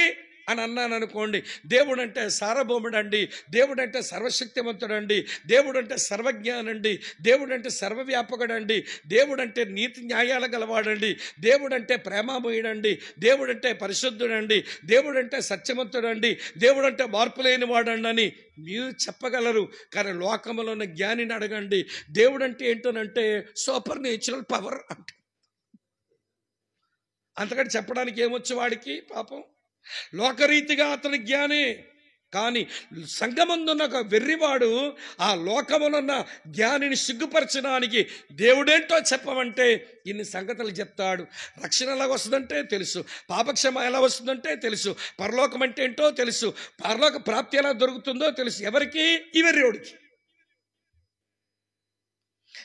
అని అన్నాను అనుకోండి, దేవుడు అంటే సార్వభౌముడండి, దేవుడు అంటే సర్వశక్తివంతుడండి, దేవుడు అంటే సర్వజ్ఞానండి, దేవుడు అంటే సర్వవ్యాపకుడండి, దేవుడు అంటే నీతి న్యాయాలు గలవాడండి, దేవుడు అంటే ప్రేమామయుడండి, దేవుడు అంటే పరిశుద్ధుడండి, దేవుడు అంటే సత్యవంతుడండి, దేవుడు అంటే మార్పు లేని వాడండి అని మీరు చెప్పగలరు. కానీ లోకంలో ఉన్న జ్ఞానిని అడగండి, దేవుడు అంటే ఏంటోనంటే సూపర్ నేచురల్ పవర్ అంటే, అంతకంటే చెప్పడానికి ఏమొచ్చు వాడికి పాపం. లోకరీతిగా అతని జ్ఞానే, కానీ సంఘమందున్న ఒక వెర్రివాడు ఆ లోకమునున్న జ్ఞానిని సిగ్గుపరచడానికి దేవుడేంటో చెప్పమంటే ఇన్ని సంగతులు చెప్తాడు. రక్షణ ఎలా వస్తుందంటే తెలుసు, పాపక్షమ ఎలా వస్తుందంటే తెలుసు, పరలోకం అంటే ఏంటో తెలుసు, పరలోక ప్రాప్తి ఎలా దొరుకుతుందో తెలుసు. ఎవరికి? ఈ వెర్రివాడికి.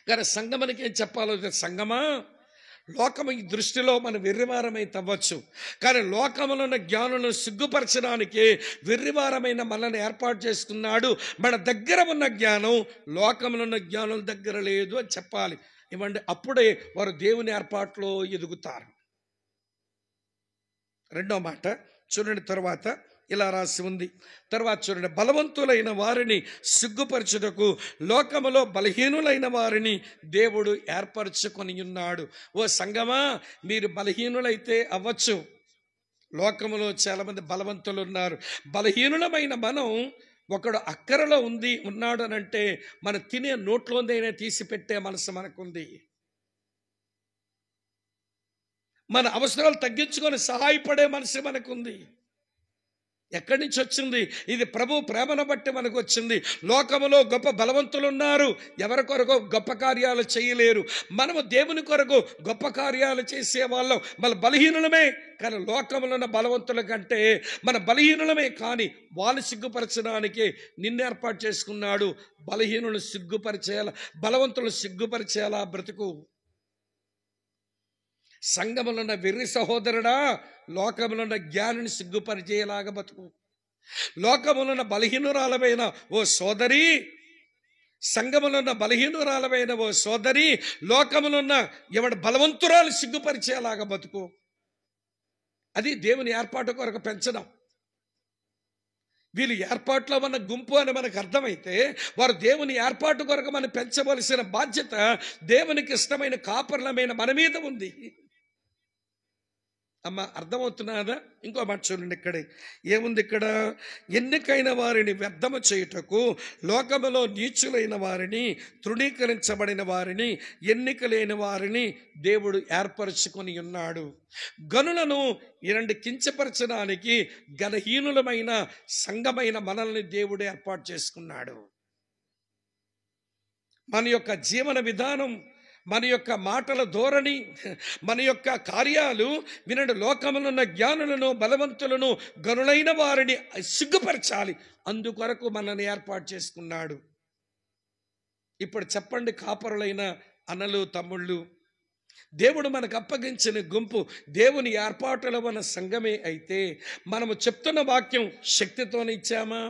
కానీ సంగమానికి ఏం చెప్పాలో, సంగమా, లోకము ఈ దృష్టిలో మనం వెర్రివారమై తవ్వచ్చు, కానీ లోకములో ఉన్న జ్ఞానులను సిగ్గుపరచడానికి వెర్రివారమైన మనల్ని ఏర్పాటు చేసుకున్నాడు. మన దగ్గర ఉన్న జ్ఞానం లోకములో ఉన్న జ్ఞానుల దగ్గర లేదు అని చెప్పాలి. ఇవ్వండి, అప్పుడే వారు దేవుని ఏర్పాట్లో ఎదుగుతారు. రెండో మాట చూడండి, తర్వాత ఇలా రాసి ఉంది. తర్వాత చూడండి, బలవంతులైన వారిని సిగ్గుపరచుటకు లోకములో బలహీనులైన వారిని దేవుడు ఏర్పరచుకొని ఉన్నాడు. ఓ సంగమా, మీరు బలహీనులైతే అవ్వచ్చు. లోకములో చాలామంది బలవంతులు ఉన్నారు. బలహీనులమైన మనం, ఒకడు అక్కరలో ఉన్నాడు అని అంటే మనం తినే నోట్లోందైనా తీసి పెట్టే మనసు మనకుంది. మన అవసరాలు తగ్గించుకొని సహాయపడే మనసు మనకుంది. ఎక్కడి నుంచి వచ్చింది? ఇది ప్రభు ప్రేమను బట్టి మనకు వచ్చింది. లోకములో గొప్ప బలవంతులు ఉన్నారు, ఎవరి కొరకు గొప్ప కార్యాలు చేయలేరు. మనము దేవుని కొరకు గొప్ప కార్యాలు చేసేవాళ్ళం, మన బలహీనులమే. కానీ లోకములో ఉన్న బలవంతుల కంటే మన బలహీనులమే, కానీ వాళ్ళు సిగ్గుపరచడానికి నిన్ను ఏర్పాటు చేసుకున్నాడు. బలహీనులు సిగ్గుపరిచేలా, బలవంతులు సిగ్గుపరిచేలా బ్రతుకు. సంఘములో ఉన్న వెర్రి సహోదరుడా, లోకములో ఉన్న జ్ఞానిని సిగ్గుపరిచేలాగా బతుకు. లోకములో ఉన్న బలహీనురాలమైన ఓ సోదరి, సంఘములో ఉన్న బలహీనురాలమైన ఓ సోదరి, లోకములో ఉన్న ఎవడు బలవంతురాలు సిగ్గుపరిచేలాగా బతుకు. అది దేవుని ఏర్పాటు కొరకు పెంచడం. వీళ్ళు ఏర్పాట్లో ఉన్న గుంపు అని మనకు అర్థమైతే, వారు దేవుని ఏర్పాటు కొరకు మనం పెంచవలసిన బాధ్యత దేవునికి ఇష్టమైన కాపర్లమైన మన మీద ఉంది. అమ్మ, అర్థమవుతున్నదా? ఇంకో మాట చూడండి, ఇక్కడే ఏముంది? ఇక్కడ ఎన్నికైన వారిని వ్యర్థము చేయుటకు లోకములో నీచులైన వారిని, తృణీకరించబడిన వారిని, ఎన్నిక లేని వారిని దేవుడు ఏర్పరచుకొని ఉన్నాడు. గనులను ఇలాంటి కించపరచడానికి గణహీనులమైన సంఘమైన మనల్ని దేవుడు ఏర్పాటు చేసుకున్నాడు. మన యొక్క జీవన విధానం, మన యొక్క మాటల ధోరణి, మన యొక్క కార్యాలు వినండి, లోకములో ఉన్న జ్ఞానులను, బలవంతులను, గనులైన వారిని సిగ్గుపరచాలి. అందుకొరకు మనల్ని ఏర్పాటు చేసుకున్నాడు. ఇప్పుడు చెప్పండి, కాపరులైన అన్నలు, తమ్ముళ్ళు, దేవుడు మనకు అప్పగించిన గుంపు దేవుని ఏర్పాటులో ఉన్న సంఘమే అయితే మనము చెప్తున్న వాక్యం శక్తితోనే ఇచ్చామా?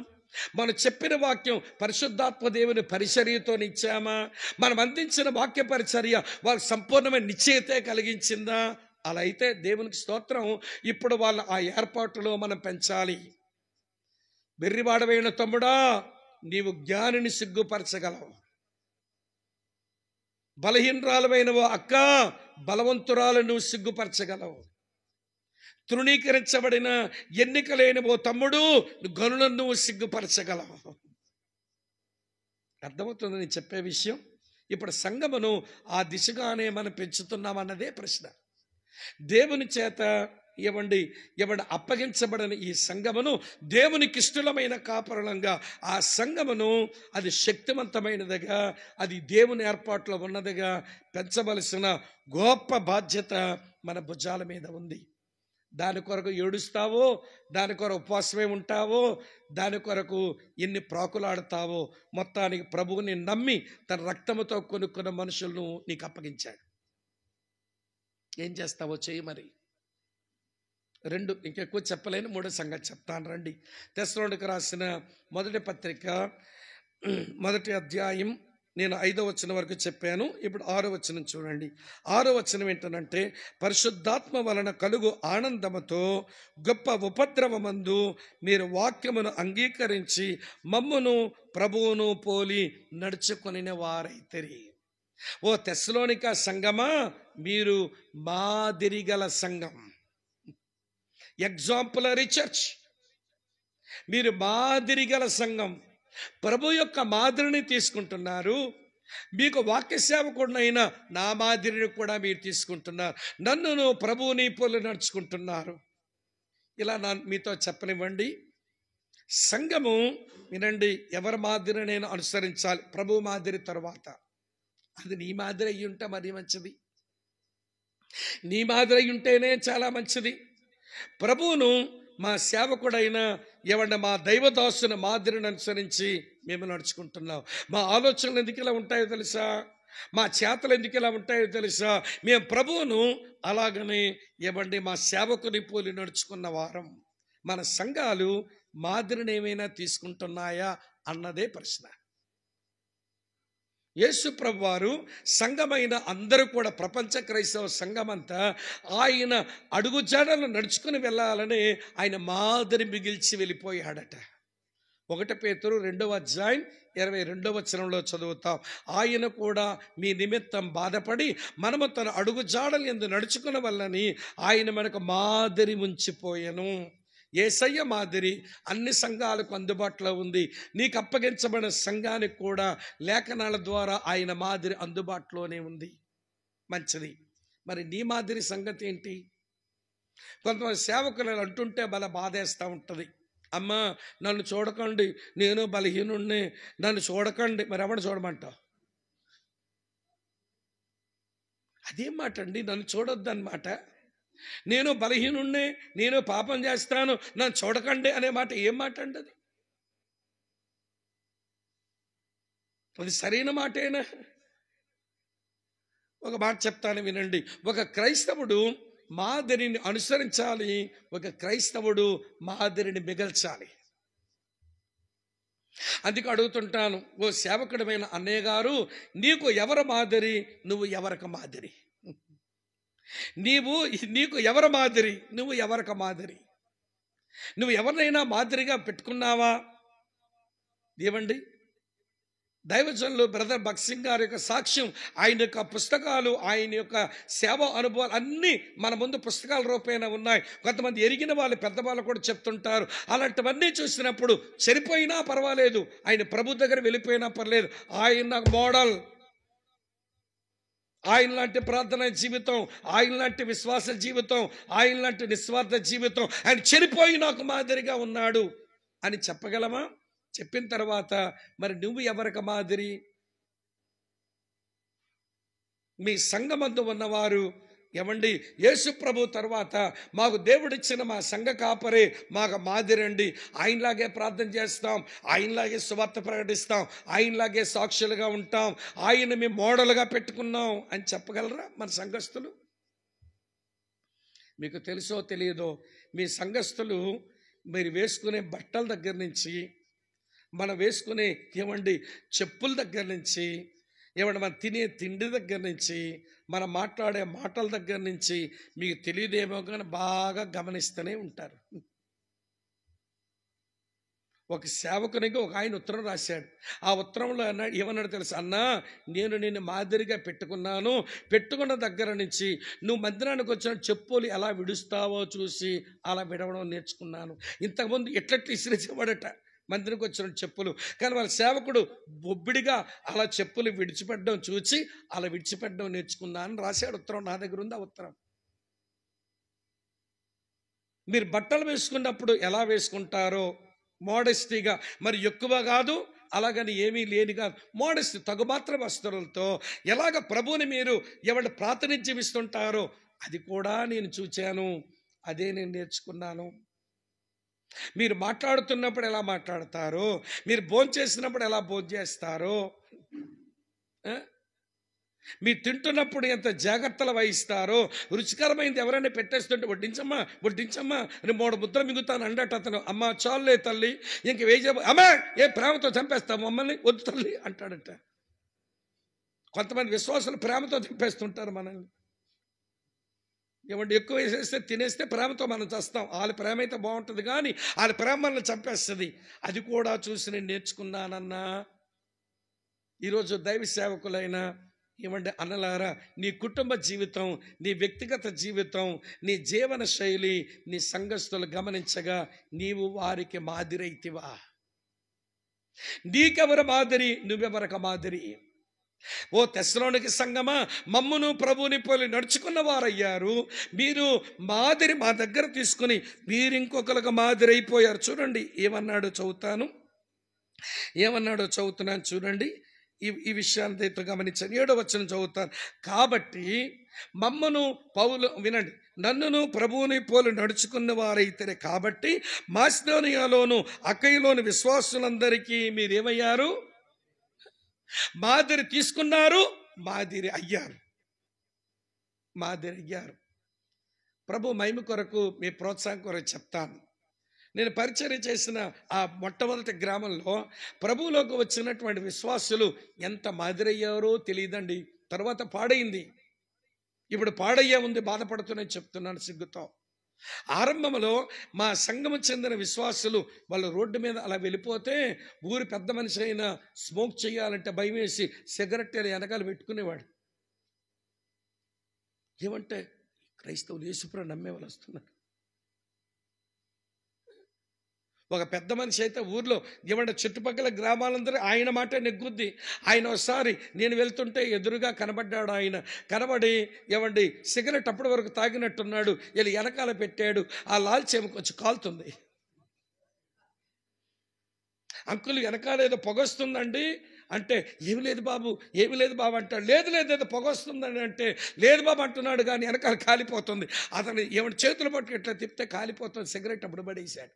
మనం చెప్పిన వాక్యం పరిశుద్ధాత్మ దేవుని పరిచర్యతో ఇచ్చామా? మనం అందించిన వాక్య పరిచర్య వాళ్ళకి సంపూర్ణమైన నిశ్చయితే కలిగించిందా? అలా అయితే దేవునికి స్తోత్రం. ఇప్పుడు వాళ్ళ ఆ ఏర్పాటులో మనం పెంచాలి. వెర్రివాడవైన తమ్ముడా, నీవు జ్ఞానిని సిగ్గుపరచగలవు. బలహీనరాలమైనవో అక్క, బలవంతురాలు నువ్వు సిగ్గుపరచగలవు. తృణీకరించబడిన ఎన్నికలేనివో తమ్ముడు, గనులను నువ్వు సిగ్గుపరచగలవు. అర్థమవుతుంది నేను చెప్పే విషయం? ఇప్పుడు సంఘమును ఆ దిశగానే మనం పెంచుతున్నామన్నదే ప్రశ్న. దేవుని చేత ఇవ్వండి అప్పగించబడిన ఈ సంఘమును దేవునికి ఇష్టమైన కాపురంగా ఆ సంఘమును అది శక్తివంతమైనదిగా, అది దేవుని ఏర్పాట్లో ఉన్నదిగా పెంచవలసిన గొప్ప బాధ్యత మన భుజాల మీద ఉంది. దాని కొరకు ఏడుస్తావో, దాని కొరకు ఉపవాసమే ఉంటావో, దాని కొరకు ఎన్ని ప్రాకులాడతావో, మొత్తానికి ప్రభువుని నమ్మి తన రక్తముతో కొనుక్కున్న మనుషులను నీకు అప్పగించాడు. ఏం చేస్తావో చెయ్యి. మరి రెండు, ఇంకెక్కువ చెప్పలేను, మూడో సంగతి చెప్తాను రండి. తెస్సలోనికీయులకు రాసిన మొదటి పత్రిక 1వ అధ్యాయం నేను 5వ వచనం వరకు చెప్పాను. ఇప్పుడు 6వ వచనం చూడండి. 6వ వచనం ఏంటంటే, పరిశుద్ధాత్మ వలన కలుగు ఆనందముతో గొప్ప ఉపద్రవమందు మీరు వాక్యమును అంగీకరించి మమ్మును ప్రభువును పోలి నడుచుకొనిన వారైతిరి. ఓ తెస్సలోనిక సంఘమా, మీరు మాదిరిగల సంఘం, ఎగ్జాంపులరీ చర్చ్. మీరు మాదిరిగల సంఘం, ప్రభు యొక్క మాదిరిని తీసుకుంటున్నారు. మీకు వాక్య సేవకుడినైనా నా మాదిరిని కూడా మీరు తీసుకుంటున్నారు. నన్ను ప్రభువుని పోలి నడుచుకుంటున్నారు. ఇలా మీతో చెప్పనివ్వండి. సంఘము వినండి, ఎవరి మాదిరి నేను అనుసరించాలి? ప్రభు మాదిరి తర్వాత. అది నీ మాదిరి అయ్యి ఉంటే మరీ మంచిది. నీ మాదిరి అయ్యి ఉంటేనే చాలా మంచిది. ప్రభువును మా సేవకుడైన మా దైవదాసుని మాదిరిని అనుసరించి మేము నడుచుకుంటున్నాం. మా ఆలోచనలు ఎందుకు ఇలా ఉంటాయో తెలుసా? మా చేతలు ఎందుకు ఇలా ఉంటాయో తెలుసా? మేము ప్రభువును అలాగనే మా సేవకుని పోలి నడుచుకున్న వారం. మన సంఘాలు మాదిరిని ఏమైనా తీసుకుంటున్నాయా అన్నదే ప్రశ్న. యేసు ప్రభు వారు సంఘమైన అందరూ కూడా, ప్రపంచ క్రైస్తవ సంఘమంతా ఆయన అడుగుజాడలు నడుచుకుని వెళ్ళాలని ఆయన మాదిరి మిగిల్చి వెళ్ళిపోయాడట. 1 పేతురు 2వ అధ్యాయం 22వ వచనంలో చదువుతాం. ఆయన కూడా మీ నిమిత్తం బాధపడి మనము తన అడుగుజాడలు యందు నడుచుకున్న వల్లని ఆయన మనకు మాదిరి ఉంచిపోయెను. యేసయ్య మాదిరి అన్ని సంఘాలకు అందుబాటులో ఉంది. నీకు అప్పగించబడిన సంఘానికి కూడా లేఖనాల ద్వారా ఆయన మాదిరి అందుబాటులోనే ఉంది. మంచిది. మరి నీ మాదిరి సంగతి ఏంటి? కొంతమంది సేవకులు అంటుంటే బాధేస్తూ ఉంటుంది. అమ్మ నన్ను చూడకండి, నేను బలహీనుణ్ణి, నన్ను చూడకండి. మరి ఎవడు చూడమంటావు? అదేం మాట అండి? నన్ను చూడొద్దన్నమాట. నేను బలహీనుణ్ణి, నేను పాపం చేస్తాను, నన్ను చూడకండి అనే మాట ఏం మాట అండి? అది సరైన మాటేనా? ఒక మాట చెప్తాను వినండి. ఒక క్రైస్తవుడు మాదిరిని అనుసరించాలి, ఒక క్రైస్తవుడు మాదిరిని మిగల్చాలి. అందుకు అడుగుతుంటాను, ఓ సేవకుడమైన అన్నయ్య గారు, నీకు ఎవరు మాదిరి? నువ్వు ఎవరికి మాదిరి? నీకు ఎవరు మాదిరి? నువ్వు ఎవరికి మాదిరి? నువ్వు ఎవరినైనా మాదిరిగా పెట్టుకున్నావా? ఏమండి, దైవజనులు బ్రదర్ భగత్ సింగ్ గారి యొక్క సాక్ష్యం, ఆయన యొక్క పుస్తకాలు, ఆయన యొక్క సేవ అనుభవాలు అన్నీ మన ముందు పుస్తకాల రూపేణ ఉన్నాయి. కొంతమంది ఎరిగిన వాళ్ళు, పెద్దవాళ్ళు కూడా చెప్తుంటారు. అలాంటివన్నీ చూసినప్పుడు చనిపోయినా పర్వాలేదు, ఆయన ప్రభు దగ్గర వెళ్ళిపోయినా పర్లేదు, ఆయన మోడల్. ఆయన లాంటి ప్రార్థన జీవితం, ఆయన లాంటి విశ్వాస జీవితం, ఆయన లాంటి నిస్వార్థ జీవితం, ఆయన చనిపోయి నాకు మాదిరిగా ఉన్నాడు అని చెప్పగలమా? చెప్పిన తర్వాత మరి నువ్వు ఎవరికి మాదిరి? మీ సంఘమందు ఉన్నవారు ఏమండి, యేసు ప్రభు తర్వాత మాకు దేవుడిచ్చిన మా సంఘ కాపరే మాకు మాదిరండి. ఆయనలాగే ప్రార్థన చేస్తాం, ఆయనలాగే సువార్త ప్రకటిస్తాం, ఆయనలాగే సాక్షులుగా ఉంటాం, ఆయన మేము మోడల్గా పెట్టుకున్నాం అని చెప్పగలరా మన సంఘస్థులు? మీకు తెలుసో తెలియదో, మీ సంఘస్థులు మీరు వేసుకునే బట్టల దగ్గర నుంచి, మనం వేసుకునే ఏమండి చెప్పుల దగ్గర నుంచి, ఏమంటే మనం తినే తిండి దగ్గర నుంచి, మనం మాట్లాడే మాటల దగ్గర నుంచి మీకు తెలియదేమో కానీ బాగా గమనిస్తూనే ఉంటారు. ఒక సేవకునికి ఒక ఆయన ఉత్తరం రాశాడు. ఆ ఉత్తరంలో ఏమన్నాడు తెలుసు? అన్నా, నేను నిన్ను మాదిరిగా పెట్టుకున్నాను, పెట్టుకున్న దగ్గర నుంచి నువ్వు మందిరానికి వచ్చిన చెప్పులు ఎలా విడుస్తావో చూసి అలా విడవడం నేర్చుకున్నాను. ఇంతకుముందు ఎట్లట్లు ఇసిరేసేవాడట మందిరికి వచ్చిన చెప్పులు, కానీ వాళ్ళ సేవకుడు బొబ్బిడిగా అలా చెప్పులు విడిచిపెట్టడం చూసి అలా విడిచిపెట్టడం నేర్చుకున్నాను రాశాడు ఉత్తరం. నా దగ్గర ఉంది ఆ ఉత్తరం. మీరు బట్టలు వేసుకున్నప్పుడు ఎలా వేసుకుంటారో మోడెస్టీగా, మరి ఎక్కువ కాదు అలాగని ఏమీ లేని కాదు, మోడెస్టీ తగుమాత్ర వస్త్రాలతో ఎలాగ ప్రభువుని మీరు ఎవరి ప్రాతినిధ్యం ఇస్తుంటారో అది కూడా నేను చూచాను, అదే నేను నేర్చుకున్నాను. మీరు మాట్లాడుతున్నప్పుడు ఎలా మాట్లాడతారో, మీరు భోంచేసినప్పుడు ఎలా భోంచేస్తారో, మీరు తింటున్నప్పుడు ఎంత జాగ్రత్తలు వహిస్తారో, రుచికరమైనది ఎవరైనా పెట్టేస్తుంటే వడ్డించమ్మా వడ్డించమ్మా అని 3 ముద్దలు మిగుతాను అండట అతను. అమ్మ చాలులే తల్లి, ఇంక వేజ అమ్మా ఏ ప్రేమతో చంపేస్తావు మమ్మల్ని, వద్దు తల్లి అంటాడట. కొంతమంది విశ్వాసులు ప్రేమతో చంపేస్తుంటారు మనల్ని. ఏమంటే ఎక్కువ వేసేస్తే తినేస్తే ప్రేమతో మనం చేస్తాం. వాళ్ళ ప్రేమ అయితే బాగుంటుంది కానీ వాళ్ళ ప్రేమ మనల్ని చంపేస్తుంది. అది కూడా చూసి నేను నేర్చుకున్నానన్నా. ఈరోజు దైవ సేవకులైనా ఏమంటే అన్నలారా, నీ కుటుంబ జీవితం, నీ వ్యక్తిగత జీవితం, నీ జీవన శైలి, నీ సంఘస్థులు గమనించగా నీవు వారికి మాదిరైతివా? నీకెవరు మాదిరి, నువ్వెవరక మాదిరి? ఓ తెస్సలోనిక సంఘమా, మమ్మును ప్రభువుని పోలి నడుచుకున్న వారయ్యారు. మీరు మాదిరి మా దగ్గర తీసుకుని మీరు ఇంకొకరికి మాదిరి అయిపోయారు. చూడండి ఏమన్నాడో చదువుతున్నాను చూడండి. ఈ విషయాన్ని దయతో గమనించండి. 7వ వచనం చదువుతాను. కాబట్టి మమ్మను పౌలు వినండి, నన్నును ప్రభువుని పోలి నడుచుకున్న వారైతే కాబట్టి మాసిదోనియాలోను అకయలోని విశ్వాసులందరికీ మీరేమయ్యారు? మాదిరి తీసుకున్నారు, మాదిరి అయ్యారు. ప్రభు మహిమ కొరకు, మీ ప్రోత్సాహం కొరకు చెప్తాను. నేను పరిచర్య చేసిన ఆ మొట్టమొదటి గ్రామంలో ప్రభువులోకి వచ్చినటువంటి విశ్వాసులు ఎంత మాదిరయ్యారో తెలియదండి. తర్వాత పాడైంది, ఇప్పుడు పాడయ్యే ఉంది, బాధపడుతూనే చెప్తున్నాను సిగ్గుతో. ఆరంభంలో మా సంఘము చెందిన విశ్వాసులు వాళ్ళు రోడ్డు మీద అలా వెళ్ళిపోతే ఊరి పెద్ద మనిషి అయినా స్మోక్ చేయాలంటే భయం వేసి సిగరెట్ వెనకాల పెట్టుకునేవాడు. ఏమంటే క్రైస్తవులు యేసుప్రభువు నమ్మే వాళ్ళు వస్తున్నారు. ఒక పెద్ద మనిషి అయితే ఊర్లో ఏమంటే చుట్టుపక్కల గ్రామాలందరూ ఆయన మాట నెగ్గుద్ది. ఆయన ఒకసారి నేను వెళ్తుంటే ఎదురుగా కనబడ్డాడు. ఆయన కనబడి ఏమండి సిగరెట్ అప్పటి వరకు తాగినట్టున్నాడు, వీళ్ళు వెనకాల పెట్టాడు. ఆ లాల్చేమ కొంచెం కాలుతుంది. అంకుల్ వెనకాల ఏదో పొగొస్తుందండి అంటే, ఏమి లేదు బాబు అంటాడు. లేదు ఏదో పొగొస్తుందండి అంటే, లేదు బాబు అంటున్నాడు కానీ వెనకాల కాలిపోతుంది. అతను ఏమంటే చేతులు పట్టుకు ఇట్లా తిప్పితే కాలిపోతుంది. సిగరెట్ అప్పుడు పడేశాడు.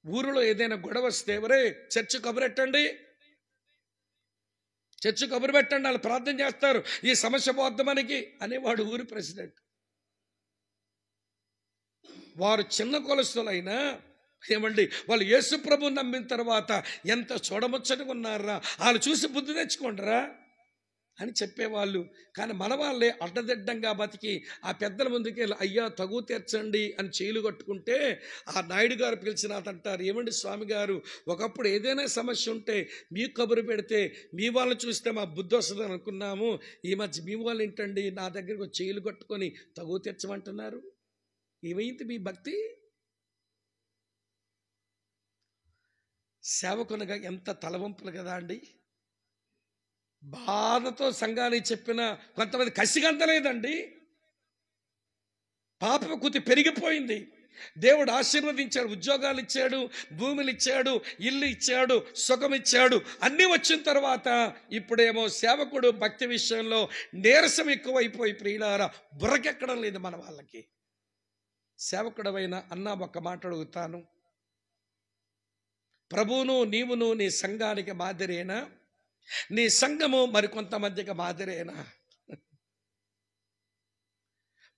ఊరిలో ఏదైనా గొడవ వస్తే ఎవరే చర్చి కబురు పెట్టండి, వాళ్ళు ప్రార్థన చేస్తారు, ఈ సమస్య పోద్ది మనకి అనేవాడు ఊరి ప్రెసిడెంట్. వారు చిన్న కులస్తులైనా ఏమండి వాళ్ళు యేసు ప్రభువుని నమ్మిన తర్వాత ఎంత చూడముచ్చటగా ఉన్నారా, వాళ్ళు చూసి బుద్ధి తెచ్చుకుంటారా అని చెప్పేవాళ్ళు. కానీ మన వాళ్ళే అడ్డదిడ్డంగా బతికి ఆ పెద్దల ముందుకి అయ్యా తగు తీర్చండి అని చేయిలు కట్టుకుంటే ఆ నాయుడు గారు పిలిచిన అంటారు, ఏమండి స్వామి గారు, ఒకప్పుడు ఏదైనా సమస్య ఉంటే మీ కబురు పెడితే మీ వాళ్ళని చూస్తే మా బుద్ధి వస్తుంది అనుకున్నాము, ఈ మధ్య మీ వాళ్ళు ఏంటండి నా దగ్గరకు చేయిలు కట్టుకొని తగు తీర్చమంటున్నారు. ఏమైంది మీ భక్తి? సేవకునిగా ఎంత తలవంపులు కదా అండి. బాధతో సంఘానికి చెప్పిన కొంతమంది కసిగంతలేదండి. పాప కుతి పెరిగిపోయింది. దేవుడు ఆశీర్వదించాడు, ఉద్యోగాలు ఇచ్చాడు, భూములు ఇచ్చాడు, ఇల్లు ఇచ్చాడు, సుఖం ఇచ్చాడు. అన్నీ వచ్చిన తర్వాత ఇప్పుడేమో సేవకుడు భక్తి విషయంలో నీరసం ఎక్కువైపోయి ప్రియులారా బుర్రకెక్కడం లేదు మన వాళ్ళకి. సేవకుడవైన అన్న ఒక్క మాట అడుగుతాను, ప్రభువును నీవును నీ సంఘానికి మాదిరేనా? నీ సంఘము మరికొంతమందికి మాదిరేనా?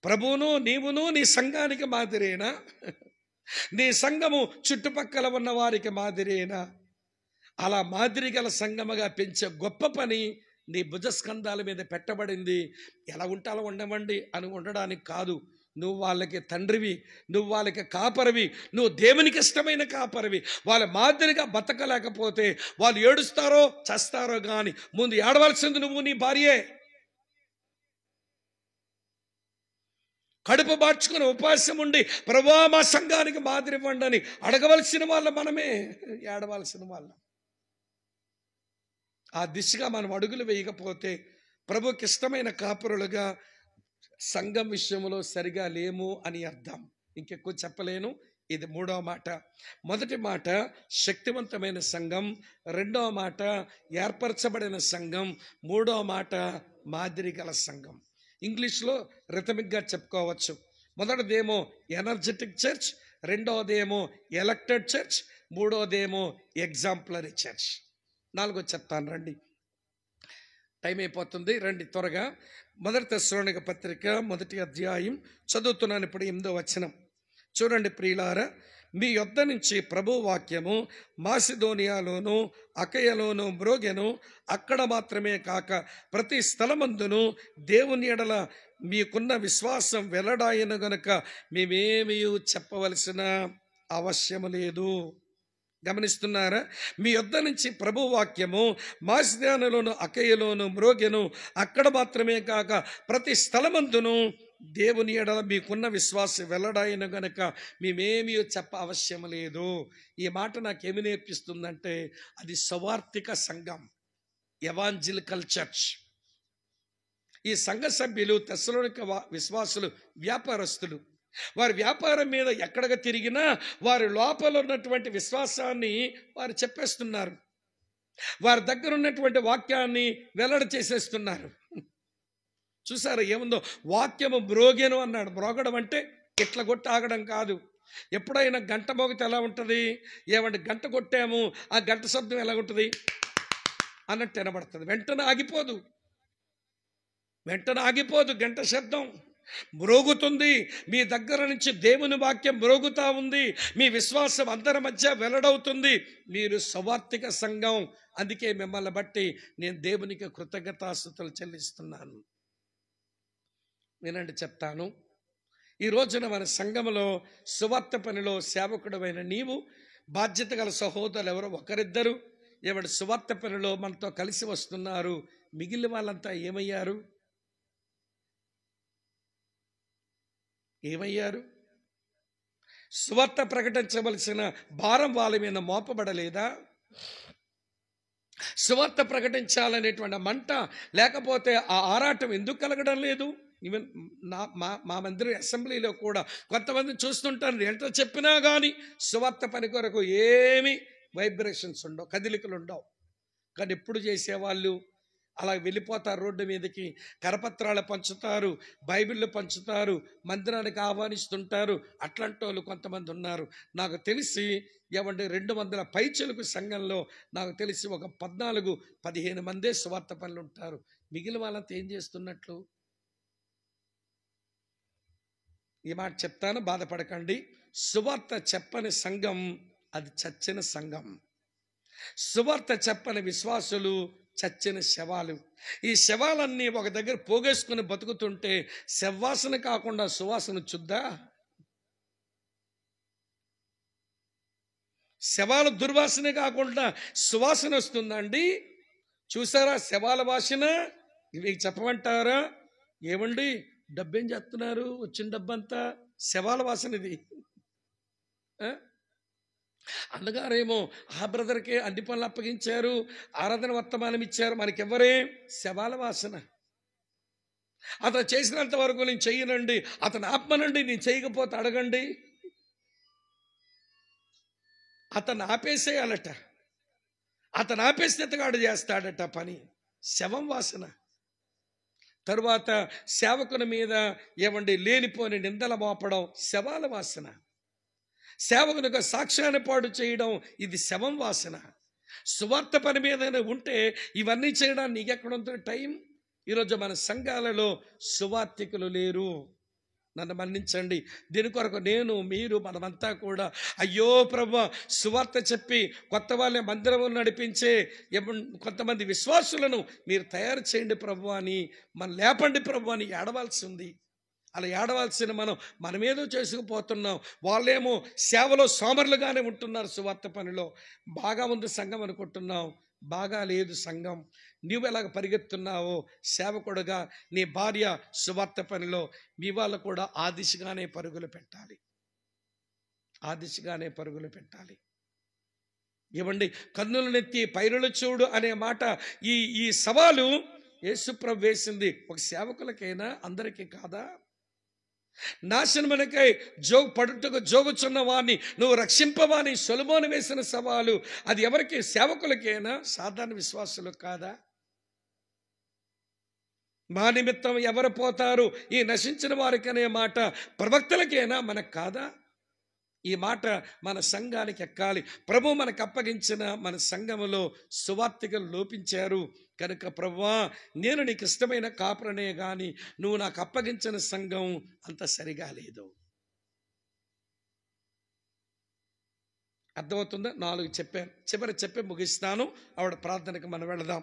ప్రభువును నీవును నీ సంఘానికి మాదిరేనా? నీ సంఘము చుట్టుపక్కల ఉన్న వారికి మాదిరేనా? అలా మాదిరి గల సంఘముగా పెంచే గొప్ప పని నీ భుజస్కంధాల మీద పెట్టబడింది. ఎలా ఉంటాలో ఉండమండి అని ఉండడానికి కాదు. నువ్వు వాళ్ళకి తండ్రివి, నువ్వు వాళ్ళకి కాపరివి, నువ్వు దేవునికి ఇష్టమైన కాపరివి. వాళ్ళ మాదిరిగా బతకలేకపోతే వాళ్ళు ఏడుస్తారో చస్తారో కానీ ముందు ఏడవలసింది నువ్వు, నీ భార్యే. కడుపు మార్చుకుని ఉపాసం ఉండి ప్రభువా మా సంఘానికి మాదిరి ఇవ్వండి అని అడగవలసిన వాళ్ళ మనమే, ఏడవలసిన వాళ్ళం. ఆ దిశగా మనం అడుగులు వేయకపోతే ప్రభుకి ఇష్టమైన కాపురులుగా సంఘం విషయంలో సరిగా లేము అని అర్థం. ఇంకెక్కువ చెప్పలేను. ఇది మూడవ మాట. మొదటి మాట శక్తివంతమైన సంఘం, రెండవ మాట ఏర్పరచబడిన సంఘం, మూడవ మాట మాదిరి గల సంఘం. ఇంగ్లీష్లో రిథమిక్గా చెప్పుకోవచ్చు. మొదటిదేమో ఎనర్జెటిక్ చర్చ్, రెండవదేమో ఎలక్టెడ్ చర్చ్, మూడవదేమో ఎగ్జాంపులరీ చర్చ్. నాలుగో చెప్తాను రండి, టైం అయిపోతుంది, రండి త్వరగా. మొదటి తెస్సలోనిక పత్రిక 1వ అధ్యాయం చదువుతున్నాను ఇప్పుడు 8వ వచనం. చూడండి ప్రియులారా, మీ యొద్ద నుంచి ప్రభు వాక్యము మాసిదోనియాలోను అకయలోను మ్రోగెను, అక్కడ మాత్రమే కాక ప్రతి స్థలమందును దేవుని ఎడల మీకున్న విశ్వాసం వెల్లడాయను గనుక మేమేమీ చెప్పవలసిన అవశ్యము లేదు. గమనిస్తున్నారా? మీ యొద్ద నుంచి ప్రభు వాక్యము మాసిదోనియాలోను అకయలోను మ్రోగెను, అక్కడ మాత్రమే కాక ప్రతి స్థలమందును దేవుని ఎడల మీకున్న విశ్వాసం వెల్లడాయను గనక మేమేమీ చెప్ప అవశ్యం లేదు. ఈ మాట నాకేమి నేర్పిస్తుందంటే అది స్వార్థిక సంఘం, ఎవాంజలికల్ చర్చ్. ఈ సంఘ సభ్యులు తెస్సలోనిక విశ్వాసులు వ్యాపారస్తులు. వారి వ్యాపారం మీద ఎక్కడికి తిరిగినా వారి లోపల ఉన్నటువంటి విశ్వాసాన్ని వారు చెప్పేస్తున్నారు. వారి దగ్గర ఉన్నటువంటి వాక్యాన్ని వెల్లడి చేసేస్తున్నారు. చూసారా ఏముందో? వాక్యము మ్రోగెను అన్నాడు. మ్రోగడం అంటే ఇట్లా కొట్టి ఆగడం కాదు. ఎప్పుడైనా గంట మోగితే ఎలా ఉంటుంది? ఏమంటే గంట కొట్టాము, ఆ గంట శబ్దం ఎలా ఉంటుంది అన్నట్టు వినబడుతుంది. వెంటనే ఆగిపోదు గంట శబ్దం, మ్రోగుతుంది. మీ దగ్గర నుంచి దేవుని వాక్యం మ్రోగుతా ఉంది. మీ విశ్వాసం అందరి మధ్య వెల్లడవుతుంది. మీరు స్వార్థిక సంఘం. అందుకే మిమ్మల్ని బట్టి నేను దేవునికి కృతజ్ఞతాస్తుతులు చెల్లిస్తున్నాను. వినండి చెప్తాను. ఈ రోజున మన సంఘములో సువార్త పనిలో సేవకుడమైన నీవు, బాధ్యత గల సహోదరులు ఎవరో ఒకరిద్దరు ఎవడు సువార్త పనిలో మనతో కలిసి వస్తున్నారు. మిగిలిన వాళ్ళంతా ఏమయ్యారు? సువార్త ప్రకటించవలసిన భారం వాళ్ళ మీద మోపబడలేదా? సువార్త ప్రకటించాలనేటువంటి మంట లేకపోతే ఆ ఆరాటం ఎందుకు కలగడం లేదు? ఈవెన్ మా మందిరం అసెంబ్లీలో కూడా కొంతమంది చూస్తుంటారు, ఎంత చెప్పినా కానీ సువార్త పని కొరకు ఏమి వైబ్రేషన్స్ ఉండవు, కదిలికలు ఉండవు. కానీ ఎప్పుడు చేసేవాళ్ళు అలా వెళ్ళిపోతారు రోడ్డు మీదకి, కరపత్రాలు పంచుతారు, బైబిళ్ళు పంచుతారు, మందిరానికి ఆహ్వానిస్తుంటారు. అట్లాంటి వాళ్ళు కొంతమంది ఉన్నారు. నాకు తెలిసి 200 పైచలకు సంఘంలో నాకు తెలిసి ఒక 14-15 మందే సువార్త పనులు ఉంటారు. మిగిలిన వాళ్ళంతా ఏం చేస్తున్నట్లు? ఈ మాట చెప్తాను, బాధపడకండి. సువార్త చెప్పని సంఘం అది చచ్చిన సంఘం. సువార్త చెప్పని విశ్వాసులు చచ్చిన శవాలు. ఈ శవాలన్నీ ఒక దగ్గర పోగేసుకుని బతుకుతుంటే శవాసన కాకుండా సువాసన చుద్దా? శవాల దుర్వాసన కాకుండా సువాసన వస్తుందండి. చూసారా శవాల వాసన? ఇవి చెప్పమంటారా? ఏమండి డబ్బేం చేస్తున్నారు? వచ్చిన డబ్బంతా శవాల వాసన. ఇది అన్నగారేమో ఆ బ్రదర్కే అన్ని పనులు అప్పగించారు, ఆరాధన వర్తమానం ఇచ్చారు, మనకెవ్వరే? శవాల వాసన. అతను చేసినంత వరకు నేను చెయ్యనండి, అతను ఆత్మనండి, నేను చేయకపోతే అడగండి. అతను ఆపేసేయాలట. అతను ఆపేస్తే ఇతగాడు చేస్తాడట పని. శవం వాసన. తరువాత సేవకుని మీద లేనిపోని నిందల మోపడం శవాల వాసన. సేవకునిగా సాక్ష్యాన్ని పాడు చేయడం ఇది శవం వాసన. సువార్త పని మీద ఉంటే ఇవన్నీ చేయడానికి నీకెక్కడంతో టైం? ఈరోజు మన సంఘాలలో సువార్థికులు లేరు. నన్ను మన్నించండి. దీని కొరకు నేను, మీరు, మనమంతా కూడా అయ్యో ప్రభువా, సువార్త చెప్పి కొత్త వాళ్ళే మందిరము నడిపించే కొంతమంది విశ్వాసులను మీరు తయారు చేయండి ప్రభువా అని, మనం లేపండి ప్రభువా అని ఏడవాల్సి ఉంది. అలా ఏడవాల్సిన మనమేదో చేసుకుపోతున్నాం. వాళ్ళేమో సేవలో సోమరులుగానే ఉంటున్నారు. సువార్త పనిలో బాగా ఉంది సంఘం అనుకుంటున్నాం. బాగా లేదు సంఘం. నువ్వు ఎలాగ పరిగెత్తున్నావో సేవకుడుగా నీ భార్య సువార్త పనిలో మీ వాళ్ళు కూడా ఆ దిశగానే పరుగులు పెట్టాలి. ఆ దిశగానే పరుగులు పెట్టాలి. ఇవ్వండి, కన్నులు నెత్తి పైరులు చూడు అనే మాట ఈ సవాలు యేసుప్రభు వేసింది ఒక సేవకులకైనా, అందరికీ కాదా? నాశనమునకై పడుటకు జోగుచున్న వాణ్ణి నువ్వు రక్షింపవాని సొలొమోను వేసిన సవాలు అది ఎవరికి? సేవకులకైనా, సాధారణ విశ్వాసులు కాదా? మా నిమిత్తం ఎవరు పోతారు ఈ నశించిన వారికి అనే మాట ప్రవక్తలకైనా, మనకు కాదా? ఈ మాట మన సంఘానికి ఎక్కాలి. ప్రభు మనకు అప్పగించిన మన సంఘములో సువార్తికులు లోపించారు కనుక ప్రభువా, నేను నీకు ఇష్టమైన కాపురనే గాని నువ్వు నాకు అప్పగించిన సంఘం అంత సరిగా లేదు. అర్థమవుతుందా? 4 చెప్పాను, చివరి చెప్పి ముగిస్తాను. ఆవిడ ప్రార్థనకు మనం వెళదాం.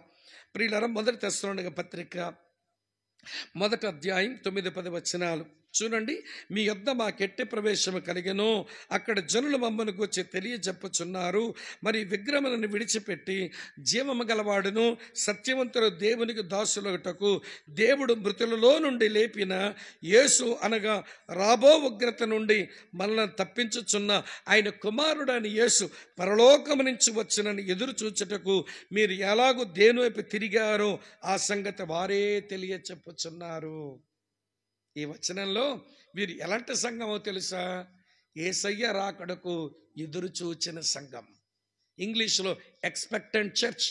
ప్రియులారా, 1 తెస్సలోనిక పత్రిక 1వ అధ్యాయం 9-10 వచనాలు చూడండి. మీ యొద్ద మాకెట్టి ప్రవేశము కలిగెను, అక్కడ జనులు మమ్మను గూర్చి తెలియజెప్పుచున్నారు. మరి విగ్రహములను విడిచిపెట్టి జీవము గలవాడును సత్యవంతుడు దేవునికి దాసులగుటకు దేవుడు మృతులలో నుండి లేపిన యేసు అనగా రాబో ఉగ్రత నుండి మనల్ని తప్పించుచున్న ఆయన కుమారుడని యేసు పరలోకము నుంచి వచ్చునని ఎదురు చూచుటకు మీరు ఎలాగూ దేని వైపు తిరిగారో ఆ సంగతి వారే తెలియచెప్పుచున్నారు. ఈ వచనంలో వీరు ఎలాంటి సంఘమో తెలుసా? యేసయ్య రాకడకు ఎదురు చూచిన సంఘం. ఇంగ్లీష్లో ఎక్స్పెక్టెంట్ చర్చ్.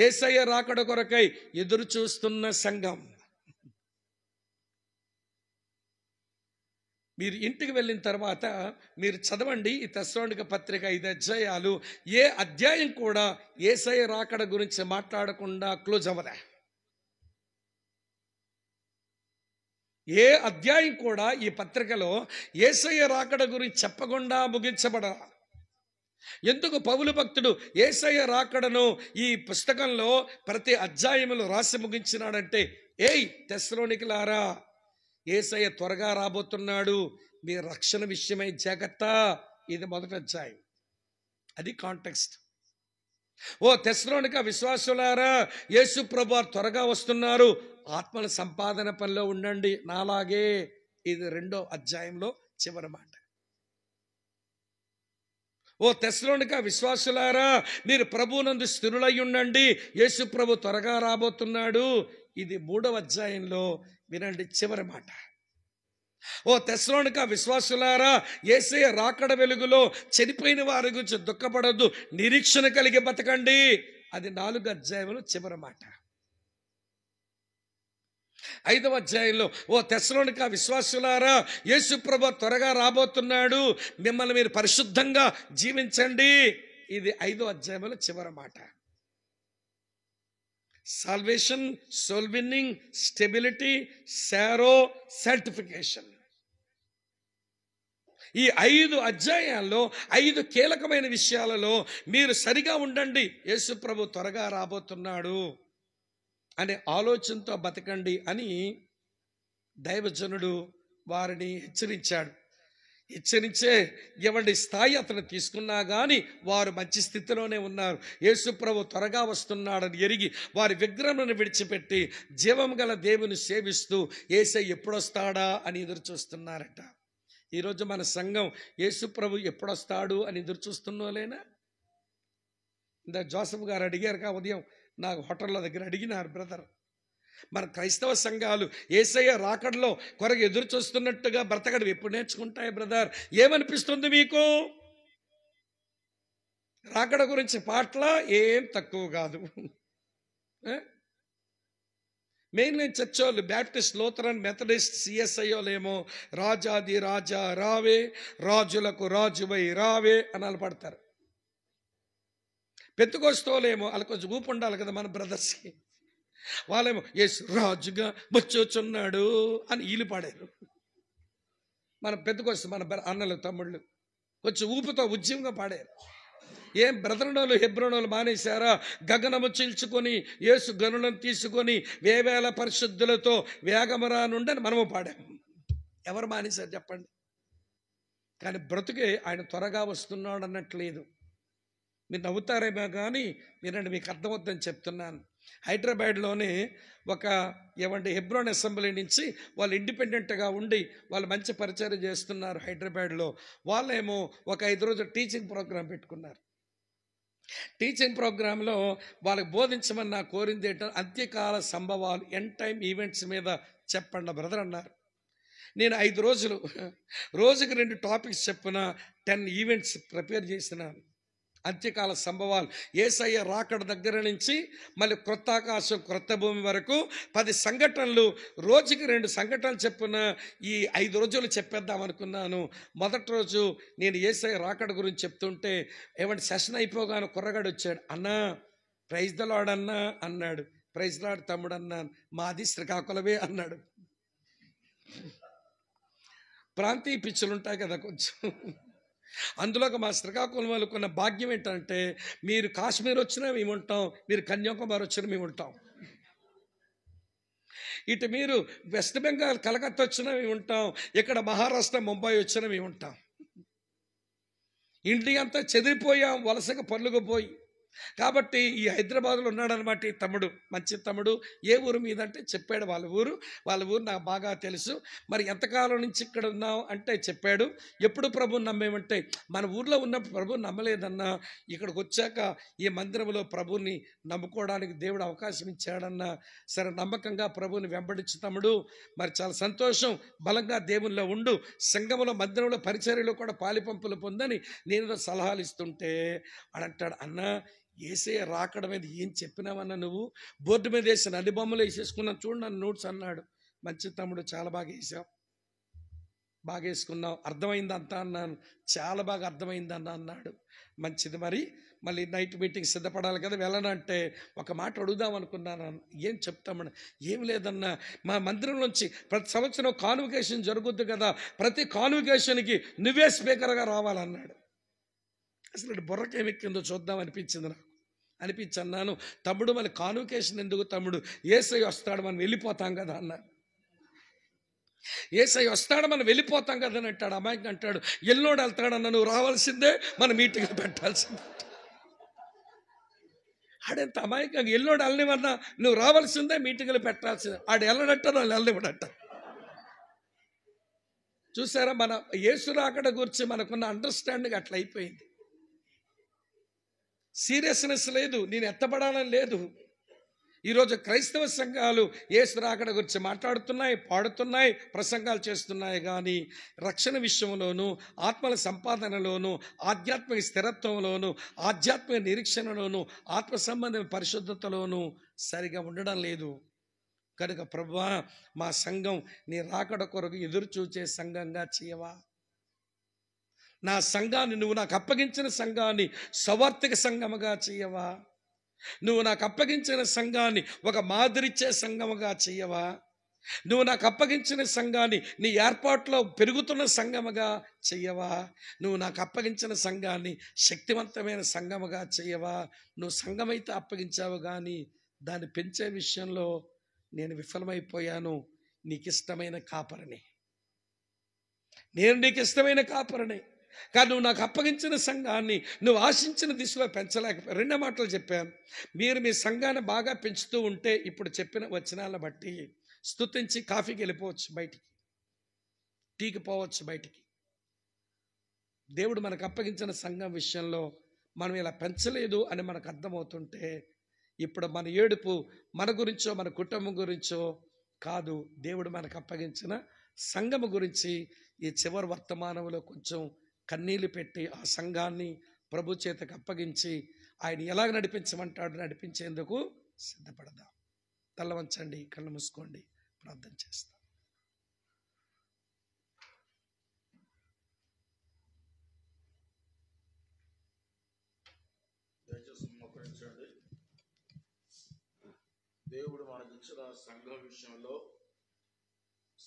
యేసయ్య రాకడ కొరకై ఎదురు చూస్తున్న సంఘం. మీరు ఇంటికి వెళ్ళిన తర్వాత మీరు చదవండి ఈ తెస్సలోనిక పత్రిక 5 అధ్యాయాలు. ఏ అధ్యాయం కూడా యేసయ్య రాకడ గురించి మాట్లాడకుండా క్లోజ్ అవ్వదా. ఏ అధ్యాయం కూడా ఈ పత్రికలో యేసయ్య రాకడ గురించి చెప్పకుండా ముగించబడ. ఎందుకు పౌలు భక్తుడు యేసయ్య రాకడను ఈ పుస్తకంలో ప్రతి అధ్యాయములో రాసి ముగించినాడంటే, ఏయ్ తెస్సలోనికులారా, యేసయ్య త్వరగా రాబోతున్నాడు, మీ రక్షణ విషయమై జాగ్రత్త. ఇది 1వ అధ్యాయం. అది కాంటెక్స్ట్. ఓ తెస్సలోనిక విశ్వాసులారా, యేసు ప్రభువు త్వరగా వస్తున్నారు, ఆత్మల సంపాదన పనిలో ఉండండి నాలాగే. ఇది 2వ అధ్యాయంలో చివరి మాట. ఓ తెస్సలోనిక విశ్వాసులారా, మీరు ప్రభువునందు స్థిరులై ఉండండి, యేసు ప్రభు త్వరగా రాబోతున్నాడు. ఇది 3వ అధ్యాయంలో వినండి చివరి మాట. ఓ తెస్సలోనిక విశ్వాసులారా, యేసయ్య రాకడ వెలుగులో చనిపోయిన వారి గురించి దుఃఖపడద్దు, నిరీక్షణ కలిగి బతకండి. అది 4వ అధ్యాయంలో చివరి మాట. 5వ అధ్యాయంలో ఓ తెస్సలోనిక విశ్వాసులారా, యేసు ప్రభువు త్వరగా రాబోతున్నాడు, మిమ్మల్ని మీరు పరిశుద్ధంగా జీవించండి. ఇది 5వ అధ్యాయంలో చివరి మాట. సాల్వేషన్, సోల్ విన్నింగ్, స్టెబిలిటీ, సారో, సాంటిఫికేషన్. ఈ 5 అధ్యాయాల్లో 5 కీలకమైన విషయాలలో మీరు సరిగా ఉండండి, యేసు ప్రభు త్వరగా రాబోతున్నాడు అనే ఆలోచనతో బతకండి అని దైవజనుడు వారిని హెచ్చరించాడు. హెచ్చరించే స్థాయి అతను తీసుకున్నా కానీ వారు మంచి స్థితిలోనే ఉన్నారు. యేసు ప్రభు త్వరగా వస్తున్నాడని ఎరిగి వారి విగ్రహములను విడిచిపెట్టి జీవం గల దేవుని సేవిస్తూ యేసయ్య ఎప్పుడొస్తాడా అని ఎదురు చూస్తున్నారట. ఈరోజు మన సంఘం యేసు ప్రభు ఎప్పుడొస్తాడు అని ఎదురు చూస్తున్నోలేనా? ఇందా జోసఫ్ గారు అడిగారుగా ఉదయం, నాకు హోటళ్ళ దగ్గర అడిగినారు, బ్రదర్ మన క్రైస్తవ సంఘాలు యేసయ్య రాకడలో కొరకు ఎదురు చూస్తున్నట్టుగా బ్రతకడం ఎప్పుడు నేర్చుకుంటాయి బ్రదర్? ఏమనిపిస్తుంది మీకు? రాకడ గురించి పాటల ఏం తక్కువ కాదు. మెయిన్ లైన్ చర్చ్ వాళ్ళు బ్యాప్టిస్ట్, లూథరన్, మెథడిస్ట్, సిఎస్ఐ వాళ్ళేమో రాజాది రాజా రావే, రాజులకు రాజువై రావే అని పడతారు. పెంతెకోస్తేలేమో వాళ్ళకి కొంచెం ఊపు ఉండాలి కదా మన బ్రదర్స్కి, వాళ్ళేమో యేసు రాజుగా వచ్చుచున్నాడు అని వీళ్ళు పాడారు. మన పెంతెకోస్తు మన అన్నలు తమ్ముళ్ళు కొంచెం ఊపుతో ఉద్యమంగా పాడారు. ఏం బ్రదరణోళ్ళు హెబ్రోనోళ్ళు మానేశారా? గగనము చీల్చుకొని యేసు గనులను తీసుకొని వేవేల పరిశుద్ధులతో వేగమరా నుండని మనము పాడాము. ఎవరు మానేశారు చెప్పండి? కానీ బ్రతుకే ఆయన త్వరగా వస్తున్నాడు అన్నట్లేదు. మీరు నవ్వుతారేమో కానీ మీరండి, మీకు అర్థమవుతుందని చెప్తున్నాను. హైదరాబాద్లోనే ఒక హెబ్రోన్ అసెంబ్లీ నుంచి వాళ్ళు ఇండిపెండెంట్గా ఉండి వాళ్ళు మంచి పరిచయం చేస్తున్నారు హైదరాబాద్లో. వాళ్ళేమో ఒక 5 రోజులు టీచింగ్ ప్రోగ్రాం పెట్టుకున్నారు. టీచింగ్ ప్రోగ్రాంలో వాళ్ళకి బోధించమని నాకు కోరింది ఏంటంటే అంత్యకాల సంభవాలు, ఎండ్ టైమ్ ఈవెంట్స్ మీద చెప్పండి బ్రదర్ అన్నారు. నేను 5 రోజులు రోజుకి 2 టాపిక్స్ చెప్పున 10 ఈవెంట్స్ ప్రిపేర్ చేసినాను. అంత్యకాల సంభవాలు, యేసయ్య రాకడ దగ్గర నుంచి మళ్ళీ క్రొత్త ఆకాశం క్రొత్త భూమి వరకు 10 సంఘటనలు, రోజుకి 2 సంఘటనలు చెప్పున ఈ 5 రోజులు చెప్పేద్దాం అనుకున్నాను. మొదటి రోజు నేను యేసయ్య రాకడ గురించి చెప్తుంటే ఏమంటే సెషన్ అయిపోగానే కుర్రగాడు వచ్చాడు. అన్నా ప్రైజ్ ద లార్డ్ అన్నా అన్నాడు. ప్రైజ్ ద లార్డ్ తమ్ముడు అన్నాను. మాది శ్రీకాకుళమే అన్నాడు. ప్రాంతీయ పిచ్చులు ఉంటాయి కదా కొంచెం, అందులోకి మా శ్రీకాకుళం వాళ్ళకున్న భాగ్యం ఏంటంటే మీరు కాశ్మీర్ వచ్చినా మేము ఉంటాం, మీరు కన్యాకుమారి వచ్చినా మేము ఉంటాం, ఇటు మీరు వెస్ట్ బెంగాల్ కలకత్తా వచ్చినా మేము ఉంటాం, ఇక్కడ మహారాష్ట్ర ముంబై వచ్చినా మేము ఉంటాం. ఇండియా అంతా చెదిరిపోయాం వలసగా పర్లుకుపోయి. కాబట్టి ఈ హైదరాబాద్లో ఉన్నాడనమాట ఈ తమ్ముడు, మంచి తమ్ముడు. ఏ ఊరు మీద అంటే చెప్పాడు వాళ్ళ ఊరు నాకు బాగా తెలుసు. మరి ఎంతకాలం నుంచి ఇక్కడ ఉన్నావు అంటే చెప్పాడు. ఎప్పుడు ప్రభుని నమ్మేమంటే మన ఊర్లో ఉన్నప్పుడు ప్రభుని నమ్మలేదన్నా, ఇక్కడికి వచ్చాక ఈ మందిరంలో ప్రభుని నమ్ముకోవడానికి దేవుడు అవకాశం ఇచ్చాడన్నా. సరే నమ్మకంగా ప్రభుని వెంబడించు తమ్ముడు, మరి చాలా సంతోషం, బలంగా దేవునిలో ఉండు, సంఘంలో మందిరంలో పరిచర్యలో కూడా పాలిపంపులు పొందని నేను సలహాలు ఇస్తుంటే అడంటాడు, అన్నా యేసయ్య రాకడ మీద ఏం చెప్పినావన్నా, నువ్వు బోర్డు మీద వేసిన అన్ని బొమ్మలు వేసేసుకున్నాను చూడు నన్ను నోట్స్ అన్నాడు. మంచి తమ్ముడు చాలా బాగా వేసావు, బాగా వేసుకున్నావు, అర్థమైందంతా అన్నాను. చాలా బాగా అర్థమైందన్న అన్నాడు. మంచిది. మరి మళ్ళీ నైట్ మీటింగ్ సిద్ధపడాలి కదా, వెళ్ళనంటే ఒక మాట అడుగుదాం అనుకున్నాను. ఏం చెప్తామని? ఏం లేదన్నా, మా మందిరం నుంచి ప్రతి సంవత్సరం కాన్వికేషన్ జరుగుద్ది కదా, ప్రతి కాన్వికేషన్కి నువ్వే స్పీకర్గా రావాలన్నాడు. అసలు బుర్రకేమెక్కిందో చూద్దాం అనిపించింది నాకు. అన్నాను, తమ్ముడు మళ్ళీ కాన్వికేషన్ ఎందుకు తమ్ముడు, యేసయ్య వస్తాడు మనం వెళ్ళిపోతాం కదా అన్నాడు. యేసయ్య వస్తాడు మనం వెళ్ళిపోతాం కదా అని అంటాడు. అమ్మాయికి అంటాడు, ఎల్లోడు వెళ్తాడన్నా, నువ్వు రావాల్సిందే, మన మీటింగ్లు పెట్టాల్సిందే. ఆడెంత అమాయకంగా, ఎల్లోడు వెళ్ళనివన్నా నువ్వు రావాల్సిందే, మీటింగ్లు పెట్టాల్సిందే. ఆడు వెళ్ళడట్ట వాళ్ళు వెళ్ళనివ్వడట. చూసారా, మన యేసు రాకడ గురించి మనకున్న అండర్స్టాండింగ్ అట్లా అయిపోయింది. సీరియస్నెస్ లేదు, నేను ఎత్తబడాలని లేదు. ఈరోజు క్రైస్తవ సంఘాలు యేసు రాకడ గురించి మాట్లాడుతున్నాయి, పాడుతున్నాయి, ప్రసంగాలు చేస్తున్నాయి, కానీ రక్షణ విషయంలోనూ, ఆత్మల సంపాదనలోనూ, ఆధ్యాత్మిక స్థిరత్వంలోనూ, ఆధ్యాత్మిక నిరీక్షణలోనూ, ఆత్మ సంబంధ పరిశుద్ధతలోనూ సరిగా ఉండడం లేదు. కనుక ప్రభువా, మా సంఘం నీ రాకడ కొరకు ఎదురు చూచే సంఘంగా చేయవా? నా సంఘాన్ని, నువ్వు నాకు అప్పగించిన సంఘాన్ని సవార్థిక సంఘముగా చేయవా? నువ్వు నాకు అప్పగించిన సంఘాన్ని ఒక మాదిరిచ్చే సంఘముగా చేయవా? నువ్వు నాకు అప్పగించిన సంఘాన్ని నీ ఏర్పాట్లో పెరుగుతున్న సంఘముగా చెయ్యవా? నువ్వు నాకు అప్పగించిన సంఘాన్ని శక్తివంతమైన సంఘముగా చెయ్యవా? నువ్వు సంఘమైతే అప్పగించావు, కానీ దాన్ని పెంచే విషయంలో నేను విఫలమైపోయాను. నీకు ఇష్టమైన కాపరిని నేను, నీకు ఇష్టమైన కాపరిని, కానీ నువ్వు నాకు అప్పగించిన సంఘాన్ని నువ్వు ఆశించిన దిశలో పెంచలేకపోయావు. 2 మాటలు చెప్పాను. మీరు మీ సంఘాన్ని బాగా పెంచుతూ ఉంటే ఇప్పుడు చెప్పిన వచనాలను బట్టి స్తుతించి కాఫీకి వెళ్ళిపోవచ్చు, బయటికి టీకి పోవచ్చు బయటికి. దేవుడు మనకు అప్పగించిన సంఘం విషయంలో మనం ఇలా పెంచలేదు అని మనకు అర్థమవుతుంటే, ఇప్పుడు మన ఏడుపు మన గురించో మన కుటుంబం గురించో కాదు, దేవుడు మనకు అప్పగించిన సంఘము గురించి ఈ చివరి వర్తమానంలో కొంచెం కన్నీళ్ళు పెట్టి ఆ సంఘాన్ని ప్రభు చేతకు అప్పగించి ఆయన ఎలాగ నడిపించమంటాడు నడిపించేందుకు సిద్ధపడదాం. తల వంచండి, కళ్ళు మూసుకోండి, ప్రార్థన చేస్తాం. దేవుడు మనకిచ్చిన సంఘ విషయంలో